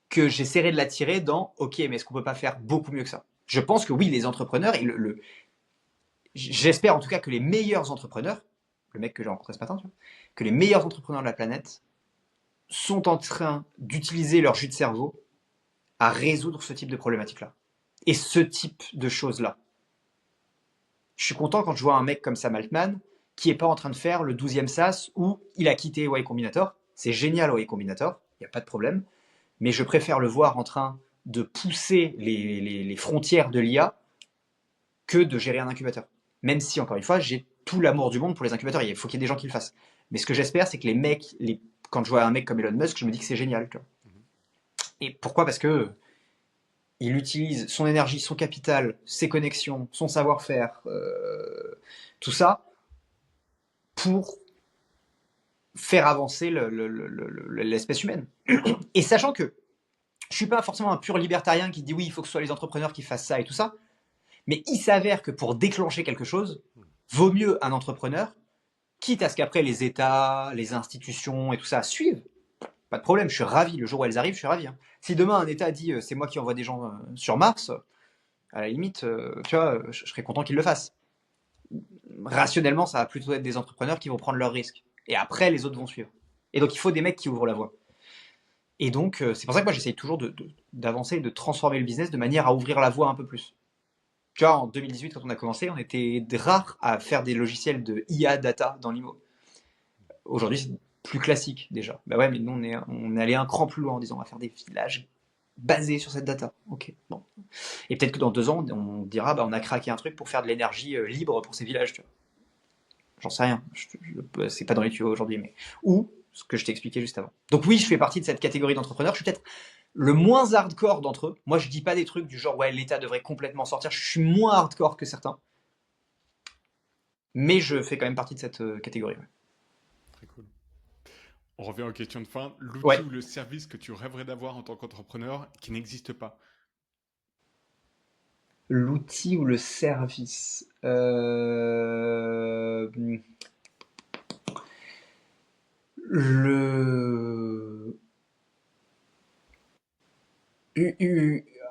que j'essaierai de l'attirer dans OK, mais est-ce qu'on peut pas faire beaucoup mieux que ça? Je pense que oui, les entrepreneurs, j'espère en tout cas que les meilleurs entrepreneurs, le mec que j'ai rencontré ce matin, tu vois, que les meilleurs entrepreneurs de la planète sont en train d'utiliser leur jus de cerveau à résoudre ce type de problématique-là. Et ce type de choses-là. Je suis content quand je vois un mec comme Sam Altman qui est pas en train de faire le 12e SaaS où il a quitté Y Combinator. C'est génial Y Combinator, il n'y a pas de problème. Mais je préfère le voir en train de pousser les frontières de l'IA que de gérer un incubateur. Même si, encore une fois, j'ai tout l'amour du monde pour les incubateurs, il faut qu'il y ait des gens qui le fassent. Mais ce que j'espère, c'est que les mecs, quand je vois un mec comme Elon Musk, je me dis que c'est génial. Tu vois. Et pourquoi? Parce que il utilise son énergie, son capital, ses connexions, son savoir-faire, tout ça, pour faire avancer l'espèce humaine. Et sachant que je suis pas forcément un pur libertarien qui dit oui, il faut que ce soit les entrepreneurs qui fassent ça et tout ça, mais il s'avère que pour déclencher quelque chose, vaut mieux un entrepreneur, quitte à ce qu'après les États, les institutions et tout ça suivent. Pas de problème, je suis ravi. Le jour où elles arrivent, je suis ravi. Hein. Si demain un État dit c'est moi qui envoie des gens sur Mars, à la limite, tu vois, je serais content qu'ils le fassent. Rationnellement, ça va plutôt être des entrepreneurs qui vont prendre leurs risques. Et après, les autres vont suivre. Et donc, il faut des mecs qui ouvrent la voie. Et donc, c'est pour ça que moi, j'essaye toujours d'avancer et de transformer le business de manière à ouvrir la voie un peu plus. Tu vois, en 2018, quand on a commencé, on était rares à faire des logiciels de IA data dans l'IMO. Aujourd'hui, c'est plus classique déjà. Bah ouais, mais nous, on est allé un cran plus loin en disant on va faire des villages basés sur cette data. Ok, bon. Et peut-être que dans 2 ans, on dira bah, on a craqué un truc pour faire de l'énergie libre pour ces villages. Tu vois. J'en sais rien. C'est pas dans les tuyaux aujourd'hui, mais. Ou ce que je t'ai expliqué juste avant. Donc oui, je fais partie de cette catégorie d'entrepreneurs. Je suis peut-être le moins hardcore d'entre eux. Moi, je dis pas des trucs du genre ouais, l'État devrait complètement sortir. Je suis moins hardcore que certains. Mais je fais quand même partie de cette catégorie. Ouais. Très cool. On revient aux questions de fin. L'outil Ouais. ou le service que tu rêverais d'avoir en tant qu'entrepreneur qui n'existe pas. L'outil ou le service le...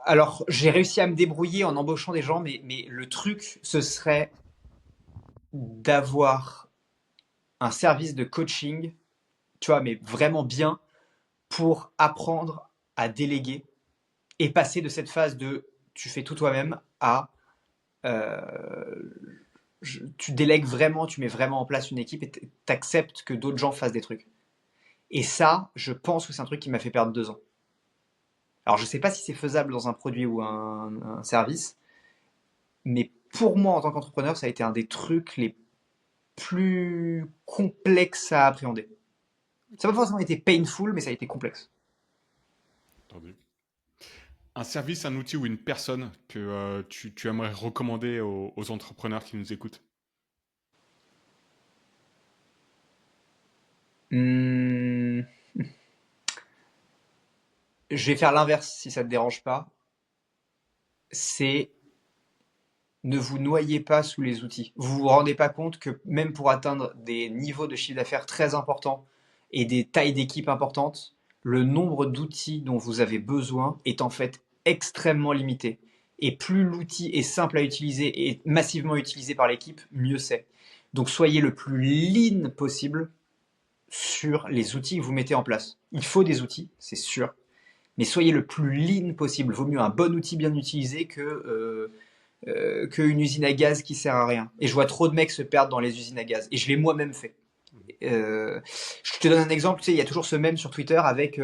Alors, j'ai réussi à me débrouiller en embauchant des gens, mais le truc, ce serait d'avoir un service de coaching, tu vois, mais vraiment bien pour apprendre à déléguer et passer de cette phase de tu fais tout toi-même à euh, tu délègues vraiment, tu mets vraiment en place une équipe et t'acceptes que d'autres gens fassent des trucs. Et ça, je pense que c'est un truc qui m'a fait perdre 2 ans. Alors, je sais pas si c'est faisable dans un produit ou un service, mais pour moi, en tant qu'entrepreneur, ça a été un des trucs les plus complexes à appréhender. Ça n'a pas forcément été painful, mais ça a été complexe. Entendu. Un service, un outil ou une personne que tu aimerais recommander aux entrepreneurs qui nous écoutent. Hum, je vais faire l'inverse si ça te dérange pas. C'est ne vous noyez pas sous les outils. Vous vous rendez pas compte que même pour atteindre des niveaux de chiffre d'affaires très importants et des tailles d'équipe importantes, le nombre d'outils dont vous avez besoin est en fait extrêmement limité. Et plus l'outil est simple à utiliser et massivement utilisé par l'équipe, mieux c'est. Donc soyez le plus lean possible sur les outils que vous mettez en place. Il faut des outils, c'est sûr, mais soyez le plus lean possible. Vaut mieux un bon outil bien utilisé qu'une usine à gaz qui sert à rien. Et je vois trop de mecs se perdre dans les usines à gaz. Et je l'ai moi-même fait. Je te donne un exemple, tu sais, il y a toujours ce mème sur Twitter avec,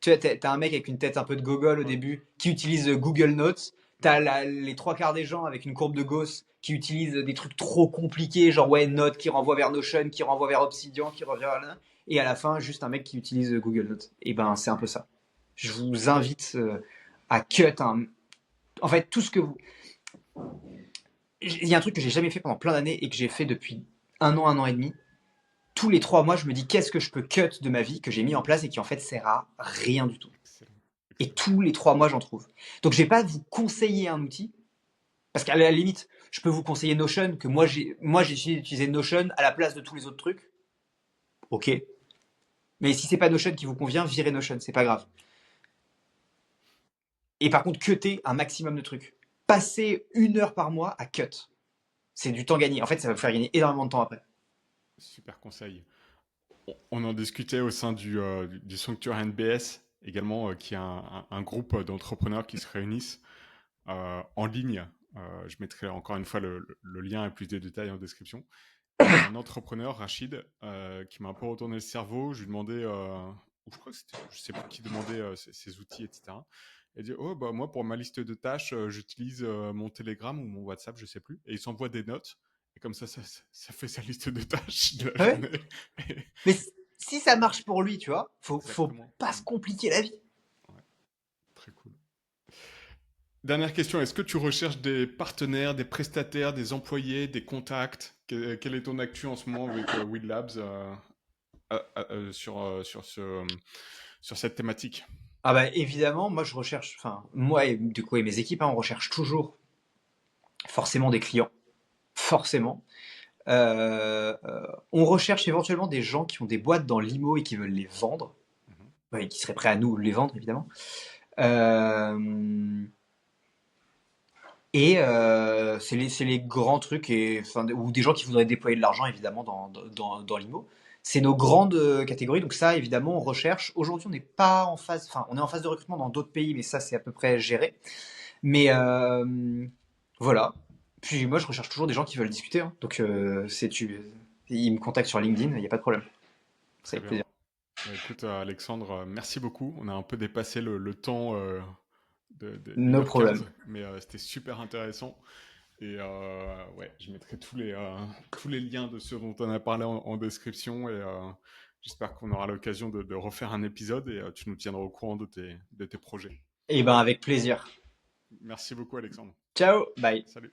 tu vois, t'as un mec avec une tête un peu de gogol au Ouais. début qui utilise Google Notes. Les trois quarts des gens avec une courbe de Gauss qui utilisent des trucs trop compliqués, genre ouais, Notes qui renvoie vers Notion, qui renvoie vers Obsidian, qui revient vers là. Et à la fin, juste un mec qui utilise Google Notes. Et ben, c'est un peu ça. Je vous invite à cut en fait, tout ce que vous. Il y a un truc que j'ai jamais fait pendant plein d'années et que j'ai fait depuis un an et demi. Tous les 3 mois, je me dis qu'est-ce que je peux cut de ma vie que j'ai mis en place et qui en fait sert à rien du tout. Excellent. Et Excellent. tous les 3 mois, j'en trouve. Donc je vais pas vous conseiller un outil, parce qu'à la limite, je peux vous conseiller Notion, que moi j'ai utilisé Notion à la place de tous les autres trucs. Ok. Mais si c'est pas Notion qui vous convient, virez Notion, c'est pas grave. Et par contre, cuttez un maximum de trucs. Passez 1 heure par mois à cut. C'est du temps gagné. En fait, ça va vous faire gagner énormément de temps après. Super conseil. On en discutait au sein du Sanctuary NBS également, qui est un groupe d'entrepreneurs qui se réunissent en ligne. Je mettrai encore une fois le lien et plus de détails en description. Et il y a un entrepreneur, Rachid, qui m'a un peu retourné le cerveau. Je lui demandais, ou je crois que c'était, je sais plus qui demandait ses outils, etc. Il dit, oh bah moi pour ma liste de tâches, j'utilise mon Telegram ou mon WhatsApp, je sais plus, et il s'envoie des notes. Et comme ça fait sa liste de tâches de la Ah ouais. journée. Mais si ça marche pour lui, tu vois, faut Exactement. pas se compliquer la vie. Ouais, très cool. Dernière question, est-ce que tu recherches des partenaires, des prestataires, des employés, des contacts? Quel est ton actu en ce moment avec Will Labs sur cette thématique? Ah bah évidemment, moi je recherche, enfin moi et du coup et mes équipes, hein, on recherche toujours forcément des clients, forcément. On recherche éventuellement des gens qui ont des boîtes dans l'IMO et qui veulent les vendre, Mhm. ouais, et qui seraient prêts à nous les vendre évidemment. Euh, c'est les grands trucs enfin, ou des gens qui voudraient déployer de l'argent évidemment dans l'IMO. C'est nos grandes catégories, donc ça évidemment on recherche. Aujourd'hui on n'est pas en phase, enfin on est en phase de recrutement dans d'autres pays, mais ça c'est à peu près géré. Mais voilà. Puis moi, je recherche toujours des gens qui veulent discuter, hein. Donc, ils me contactent sur LinkedIn, il n'y a pas de problème. C'est Très avec bien. plaisir. Bah, écoute, Alexandre, merci beaucoup. On a un peu dépassé le temps de No 1h15, problème. mais c'était super intéressant. Et ouais, je mettrai tous les liens de ce dont on a parlé en description. Et j'espère qu'on aura l'occasion de refaire un épisode et tu nous tiendras au courant de tes projets. Et ben, avec plaisir. Merci beaucoup, Alexandre. Ciao, bye. Salut.